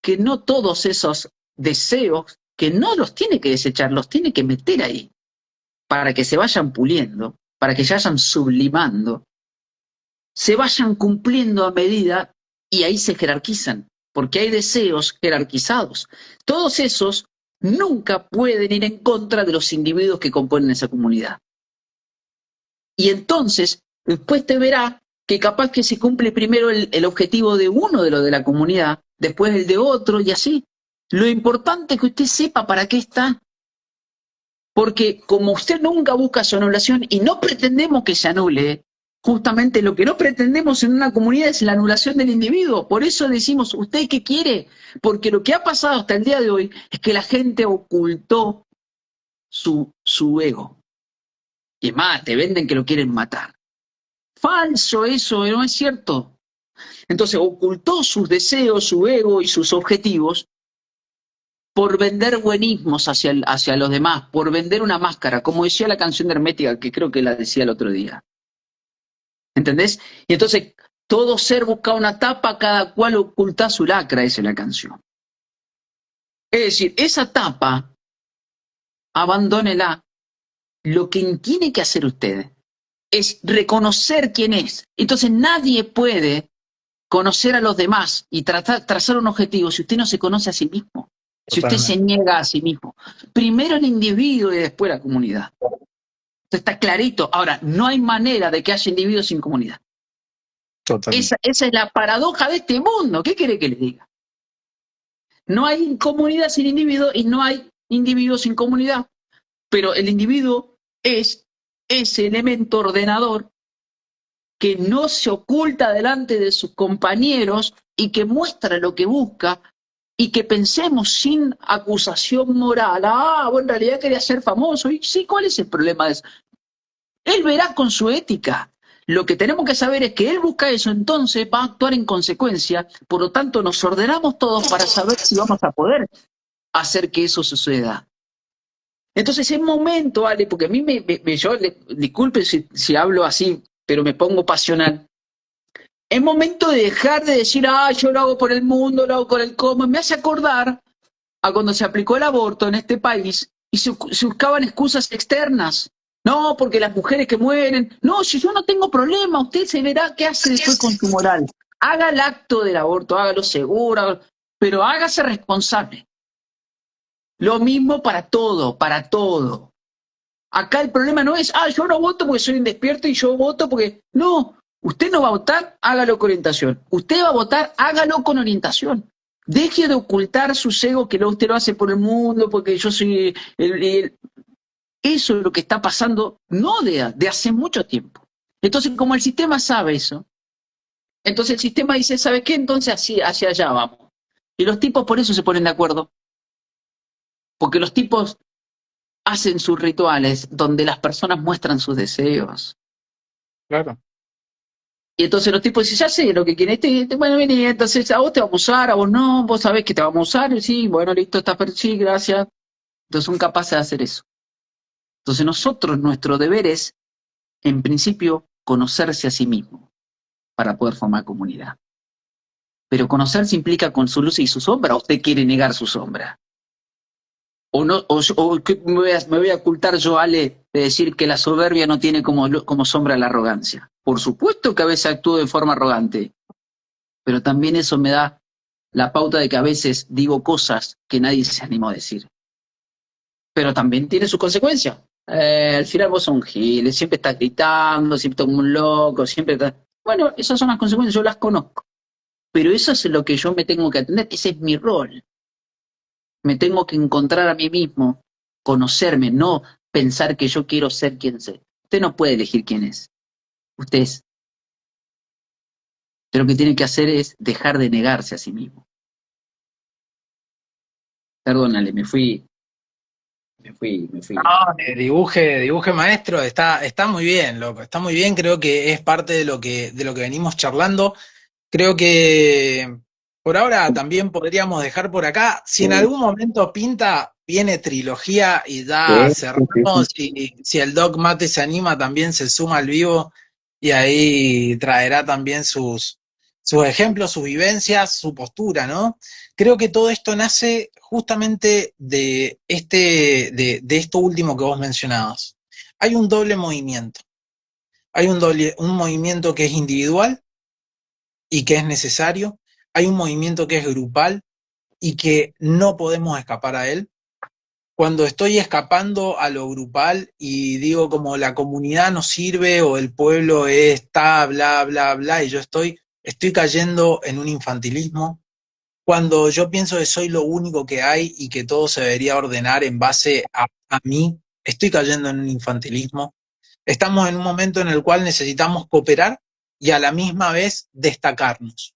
que no todos esos deseos, que no los tiene que desechar, los tiene que meter ahí para que se vayan puliendo, para que se vayan sublimando, se vayan cumpliendo a medida y ahí se jerarquizan, porque hay deseos jerarquizados. Todos esos nunca pueden ir en contra de los individuos que componen esa comunidad. Y entonces, después te verá que capaz que se cumple primero el objetivo de uno de los de la comunidad, después el de otro y así. Lo importante es que usted sepa para qué está. Porque como usted nunca busca su anulación y no pretendemos que se anule, justamente lo que no pretendemos en una comunidad es la anulación del individuo. Por eso decimos, ¿usted qué quiere? Porque lo que ha pasado hasta el día de hoy es que la gente ocultó su ego. Y más, te venden que lo quieren matar. Falso eso, no es cierto. Entonces ocultó sus deseos, su ego y sus objetivos por vender buenismos hacia los demás, por vender una máscara, como decía la canción de Hermética, que creo que la decía el otro día. ¿Entendés? Y entonces, todo ser busca una tapa, cada cual oculta su lacra, esa es la canción. Es decir, esa tapa, abandónela. Lo que tiene que hacer usted es reconocer quién es. Entonces, nadie puede conocer a los demás y trazar un objetivo si usted no se conoce a sí mismo. Si usted se niega a sí mismo. Primero el individuo y después la comunidad. Esto está clarito. Ahora, no hay manera de que haya individuos sin comunidad. Esa es la paradoja de este mundo. ¿Qué quiere que les diga? No hay comunidad sin individuo y no hay individuo sin comunidad. Pero el individuo es ese elemento ordenador que no se oculta delante de sus compañeros y que muestra lo que busca y que pensemos sin acusación moral. Ah, bueno, en realidad quería ser famoso. Y sí, ¿cuál es el problema de eso? Él verá con su ética. Lo que tenemos que saber es que él busca eso, entonces va a actuar en consecuencia. Por lo tanto, nos ordenamos todos para saber si vamos a poder hacer que eso suceda. Entonces es momento, Ale, porque a mí disculpe si hablo así, pero me pongo pasional. Es momento de dejar de decir, yo lo hago por el mundo, lo hago por el cómo. Me hace acordar a cuando se aplicó el aborto en este país y se buscaban excusas externas. No, porque las mujeres que mueren. No, si yo no tengo problema, usted se verá qué hace después con su moral. Haga el acto del aborto, hágalo seguro, pero hágase responsable. Lo mismo para todo, para todo. Acá el problema no es, yo no voto porque soy indespierto y yo voto porque... No, usted no va a votar, hágalo con orientación. Usted va a votar, hágalo con orientación. Deje de ocultar sus egos que usted lo hace por el mundo, porque yo soy... Eso es lo que está pasando, no de hace mucho tiempo. Entonces, como el sistema sabe eso, entonces el sistema dice, ¿sabe qué? Entonces hacia allá vamos. Y los tipos por eso se ponen de acuerdo. Porque los tipos hacen sus rituales donde las personas muestran sus deseos. Claro. Y entonces los tipos dicen, ya sé lo que quieren. Bueno, vení, entonces a vos te vamos a usar, a vos no, vos sabés que te vamos a usar, sí, bueno, listo, sí, gracias. Entonces son capaces de hacer eso. Entonces nosotros, nuestro deber es, en principio, conocerse a sí mismo para poder formar comunidad. Pero conocerse implica con su luz y su sombra, ¿o usted quiere negar su sombra? ¿O no, me voy a ocultar yo, Ale, de decir que la soberbia no tiene como sombra la arrogancia? Por supuesto que a veces actúo de forma arrogante, pero también eso me da la pauta de que a veces digo cosas que nadie se animó a decir. Pero también tiene sus consecuencias. Al final vos sos un gil, siempre estás gritando, siempre estás como un loco, siempre estás... Bueno, esas son las consecuencias, yo las conozco. Pero eso es lo que yo me tengo que atender, ese es mi rol. Me tengo que encontrar a mí mismo, conocerme, no pensar que yo quiero ser quien sé. Usted no puede elegir quién es. Usted es. Usted lo que tiene que hacer es dejar de negarse a sí mismo. Perdónale, me No, fui. dibuje maestro, está muy bien, loco, está muy bien, creo que es parte de lo que venimos charlando. Creo que por ahora también podríamos dejar por acá. Si en Sí, algún momento pinta, viene trilogía y ya sí, sí. cerramos. Si el Doc Mate se anima, también se suma al vivo y ahí traerá también sus ejemplos, sus vivencias, su postura, ¿no? Creo que todo esto nace justamente de esto último que vos mencionabas. Hay un doble movimiento. Hay un movimiento que es individual y que es necesario. Hay un movimiento que es grupal y que no podemos escapar a él. Cuando estoy escapando a lo grupal y digo como la comunidad no sirve o el pueblo está, bla, bla, bla, y yo estoy cayendo en un infantilismo. Cuando yo pienso que soy lo único que hay y que todo se debería ordenar en base a mí, estoy cayendo en un infantilismo. Estamos en un momento en el cual necesitamos cooperar y a la misma vez destacarnos.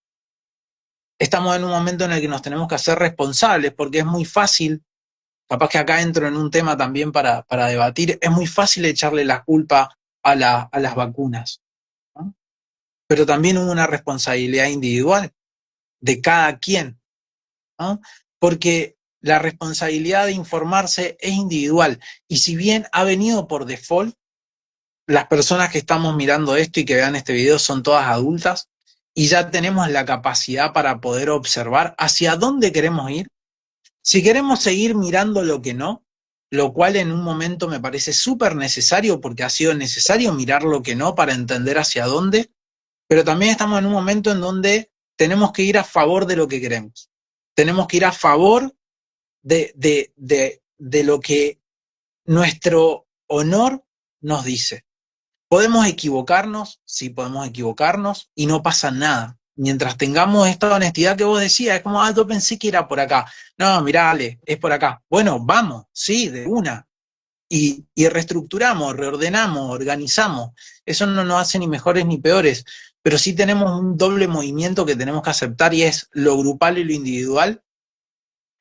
Estamos en un momento en el que nos tenemos que hacer responsables, porque es muy fácil, capaz que acá entro en un tema también para debatir, es muy fácil echarle la culpa a las vacunas, ¿no? Pero también hubo una responsabilidad individual de cada quien, ¿no? Porque la responsabilidad de informarse es individual, y si bien ha venido por default, las personas que estamos mirando esto y que vean este video son todas adultas, y ya tenemos la capacidad para poder observar hacia dónde queremos ir. Si queremos seguir mirando lo que no, lo cual en un momento me parece súper necesario porque ha sido necesario mirar lo que no para entender hacia dónde, pero también estamos en un momento en donde tenemos que ir a favor de lo que queremos. Tenemos que ir a favor de lo que nuestro honor nos dice. Podemos equivocarnos, sí podemos equivocarnos y no pasa nada. Mientras tengamos esta honestidad que vos decías, es como, yo pensé que era por acá. No, mirá, Ale, es por acá. Bueno, vamos, sí, de una. Y reestructuramos, reordenamos, organizamos. Eso no nos hace ni mejores ni peores, pero sí tenemos un doble movimiento que tenemos que aceptar y es lo grupal y lo individual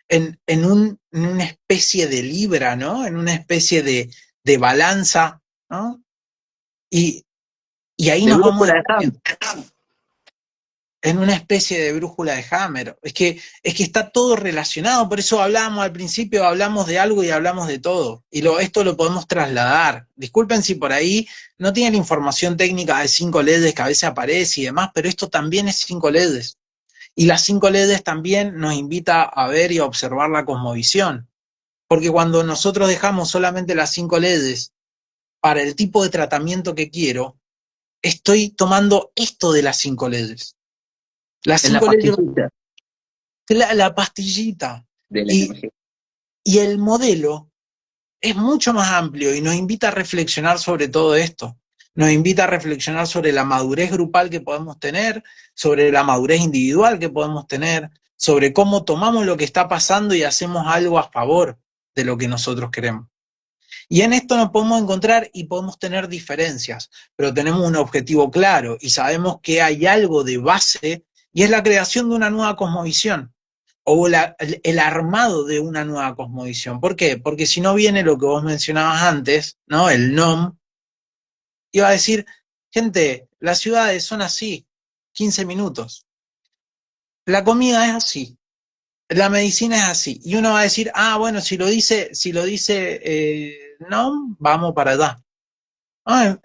en una especie de libra, ¿no? En una especie de balanza, ¿no? Y, y ahí De nos vamos brújula de Ham. definiendo en una especie de brújula de Hammer. Es que está todo relacionado, por eso hablábamos al principio, hablamos de algo y hablamos de todo. Y esto lo podemos trasladar. Disculpen si por ahí no tienen información técnica de 5 LEDs que a veces aparece y demás, pero esto también es 5 LEDs. Y las 5 LEDs también nos invita a ver y a observar la cosmovisión. Porque cuando nosotros dejamos solamente las 5 LEDs para el tipo de tratamiento que quiero, estoy tomando esto de las 5 LEDs. Las Es la 5 LEDs, pastillita la pastillita. de la Y, energía. y el modelo es mucho más amplio y nos invita a reflexionar sobre todo esto. Nos invita a reflexionar sobre la madurez grupal que podemos tener, sobre la madurez individual que podemos tener, sobre cómo tomamos lo que está pasando y hacemos algo a favor de lo que nosotros queremos. Y en esto nos podemos encontrar y podemos tener diferencias, pero tenemos un objetivo claro y sabemos que hay algo de base y es la creación de una nueva cosmovisión o el armado de una nueva cosmovisión. ¿Por qué? Porque si no viene lo que vos mencionabas antes, ¿no? El NOM, iba a decir, gente, las ciudades son así, 15 minutos. La comida es así, la medicina es así. Y uno va a decir, bueno, si lo dice NOM, vamos para allá. Ah,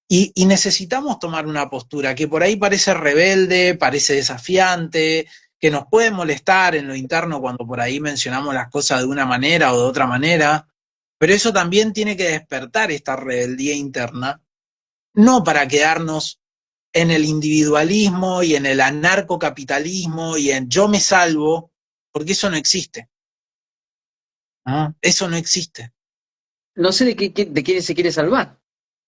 y necesitamos tomar una postura que por ahí parece rebelde, parece desafiante, que nos puede molestar en lo interno cuando por ahí mencionamos las cosas de una manera o de otra manera, pero eso también tiene que despertar esta rebeldía interna, no para quedarnos en el individualismo y en el anarcocapitalismo y en yo me salvo, porque eso no existe, ¿no? Eso no existe. no sé de quién se quiere salvar.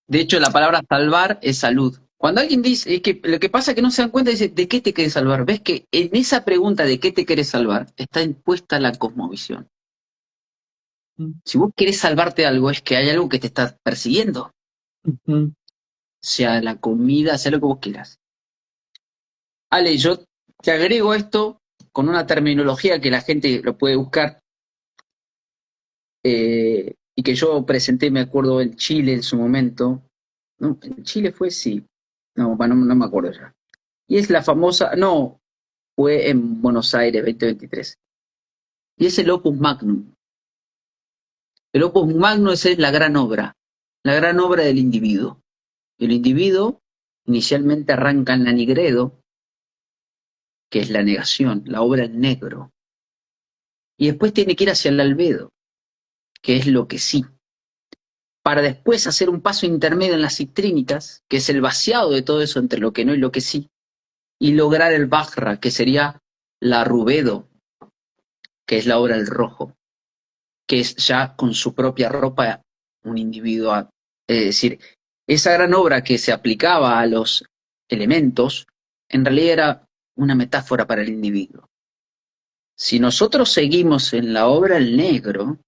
De hecho, la palabra salvar es salud. Cuando alguien dice, es que lo que pasa es que no se dan cuenta, dice, ¿de qué te quieres salvar? Ves que en esa pregunta de qué te quieres salvar está impuesta la cosmovisión. Si vos querés salvarte de algo, es que hay algo que te está persiguiendo, Ujú. sea la comida, sea lo que vos quieras. Ale, yo te agrego esto con una terminología que la gente lo puede buscar y que yo presenté, me acuerdo, en Chile en su momento. ¿No? ¿En Chile fue? Sí. No, no me acuerdo ya. Y es la famosa, no, fue en Buenos Aires 2023. Y es el Opus Magnum. El Opus Magnum es la gran obra del individuo. El individuo inicialmente arranca en la Nigredo, que es la negación, la obra en negro. Y después tiene que ir hacia el albedo, que es lo que sí. Para después hacer un paso intermedio en las citrínicas, que es el vaciado de todo eso entre lo que no y lo que sí, y lograr el Vajra, que sería la Rubedo, que es la obra del rojo, que es ya con su propia ropa un individuo. Es decir, esa gran obra que se aplicaba a los elementos, en realidad era una metáfora para el individuo. Si nosotros seguimos en la obra el negro,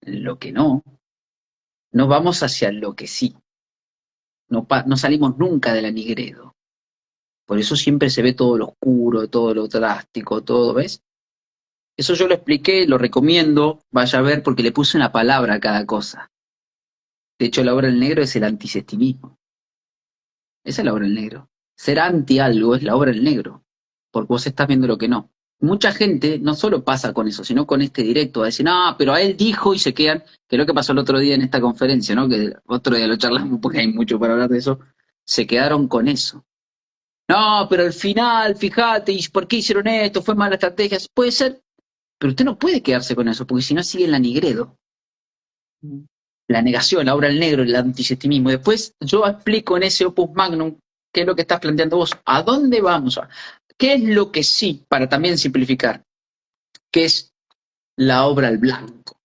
en lo que no, no vamos hacia lo que sí. No salimos nunca de la Nigredo. Por eso siempre se ve todo lo oscuro, todo lo drástico, todo, ¿ves? Eso yo lo expliqué, lo recomiendo, vaya a ver porque le puse una palabra a cada cosa. De hecho, la obra del negro es el antisestimismo. Esa es la obra del negro. Ser anti algo es la obra del negro, porque vos estás viendo lo que no. Mucha gente no solo pasa con eso, sino con este directo, a decir, no, pero a él dijo y se quedan, que es lo que pasó el otro día en esta conferencia, ¿no? Que otro día lo charlamos porque hay mucho para hablar de eso, se quedaron con eso. No, pero al final, fíjate, ¿y por qué hicieron esto? Fue mala estrategia. Puede ser, pero usted no puede quedarse con eso, porque si no sigue en la Nigredo. La negación, la obra del negro, el antisemitismo. Después yo explico en ese opus magnum qué es lo que estás planteando vos, a dónde vamos, qué es lo que sí, para también simplificar, que es la obra al blanco,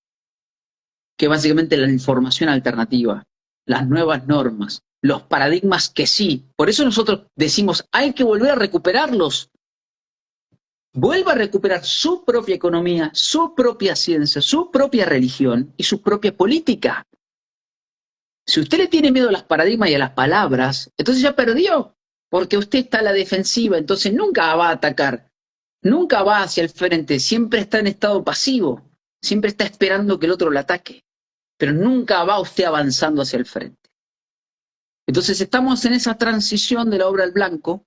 que básicamente la información alternativa, las nuevas normas, los paradigmas que sí. Por eso nosotros decimos, hay que volver a recuperarlos. Vuelva a recuperar su propia economía, su propia ciencia, su propia religión y su propia política. Si usted le tiene miedo a las paradigmas y a las palabras, entonces ya perdió, porque usted está a la defensiva, entonces nunca va a atacar, nunca va hacia el frente, siempre está en estado pasivo, siempre está esperando que el otro lo ataque, pero nunca va usted avanzando hacia el frente. Entonces estamos en esa transición de la obra al blanco,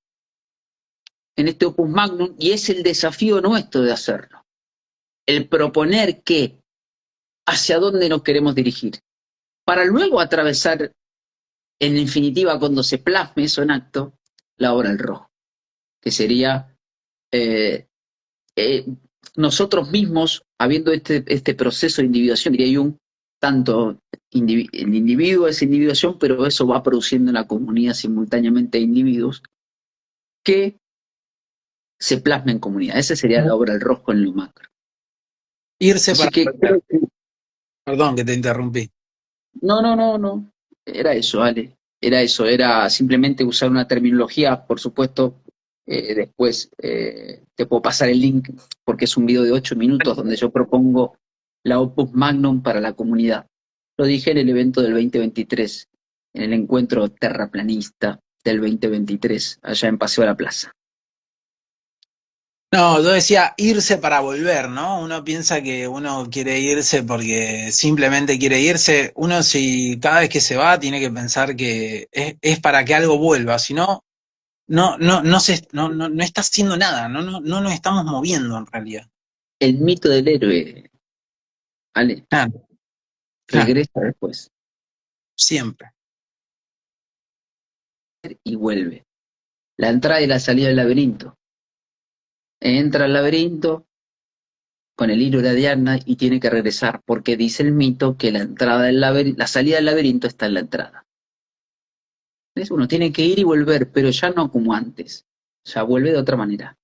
en este opus magnum, y es el desafío nuestro de hacerlo. El proponer que hacia dónde nos queremos dirigir, para luego atravesar en definitiva, cuando se plasme eso en acto, la obra del rojo, que sería eh, eh, nosotros mismos, habiendo este proceso de individuación, diría Jung, tanto el individuo es individuación, pero eso va produciendo en la comunidad simultáneamente individuos que se plasmen en comunidad. Esa sería la obra del rojo en lo macro. Irse Así para que volver. Perdón que te interrumpí. no. Era eso, Ale. Era eso, era simplemente usar una terminología, por supuesto. Después te puedo pasar el link porque es un video de 8 minutos donde yo propongo la Opus Magnum para la comunidad. Lo dije en el evento del 2023, en el encuentro terraplanista del 2023, allá en Paseo de la Plaza. No, yo decía irse para volver, ¿no? Uno piensa que uno quiere irse porque simplemente quiere irse. Uno si cada vez que se va tiene que pensar que es para que algo vuelva, si no, no está haciendo nada, no nos estamos moviendo en realidad. El mito del héroe, Ale, Claro, claro, regresa después siempre. y vuelve. La entrada y la salida del laberinto. Entra al laberinto con el hilo de la diana y tiene que regresar, porque dice el mito que la entrada del laberinto, la salida del laberinto está en la entrada. ¿Ves? Uno tiene que ir y volver, pero ya no como antes. Ya vuelve de otra manera.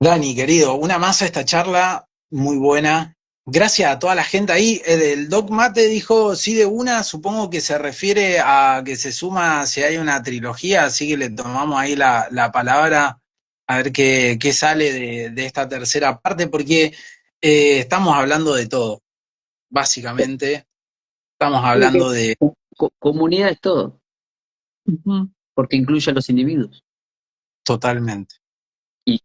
Dani, querido, una masa esta charla muy buena. Gracias a toda la gente ahí. El Doc Mate dijo, sí, de una, supongo que se refiere a que se suma si hay una trilogía, así que le tomamos ahí la palabra a ver qué sale de esta tercera parte, porque estamos hablando de todo, básicamente. Estamos Creo que hablando de... comunidad es todo, Ujú. porque incluye a los individuos. Totalmente, Y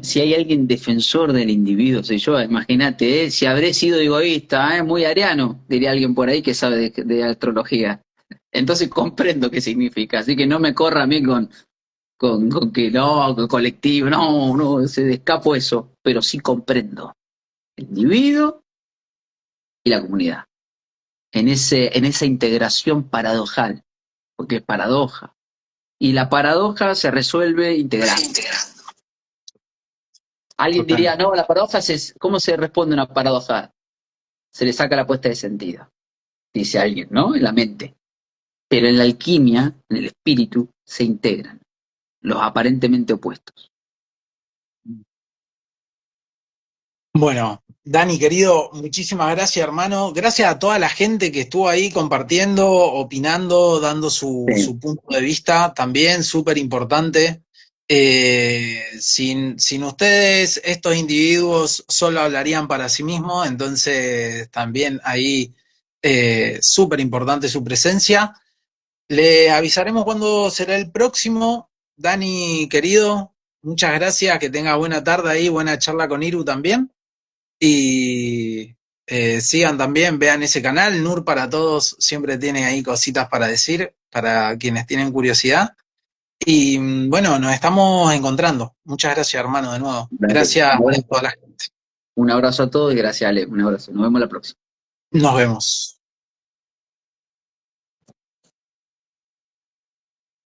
si hay alguien defensor del individuo, soy yo, imagínate, si habré sido egoísta, muy ariano, diría alguien por ahí que sabe de astrología. Entonces comprendo qué significa, así que no me corra a mí con que no, con colectivo, no, se escapo eso, pero sí comprendo el individuo y la comunidad, en esa integración paradojal, porque es paradoja. Y la paradoja se resuelve integrando. Alguien total. diría, no, la paradoja es, ¿cómo se responde a una paradoja? Se le saca la puesta de sentido, dice alguien, ¿no? En la mente. Pero en la alquimia, en el espíritu, se integran los aparentemente opuestos. Bueno, Dani, querido, muchísimas gracias, hermano. Gracias a toda la gente que estuvo ahí compartiendo, opinando, dando Sí. su punto de vista, también súper importante. Sin ustedes, estos individuos solo hablarían para sí mismos, entonces también ahí súper importante su presencia. Le avisaremos cuándo será el próximo. Dani, querido, muchas gracias, que tenga buena tarde ahí, buena charla con Iru también. Y sigan también, vean ese canal, Nur para Todos siempre tiene ahí cositas para decir, para quienes tienen curiosidad. Y bueno, nos estamos encontrando. Muchas gracias, hermano, de nuevo. Dale. Gracias a toda la gente. Un abrazo a todos y gracias, Ale. Un abrazo. Nos vemos la próxima. Nos vemos.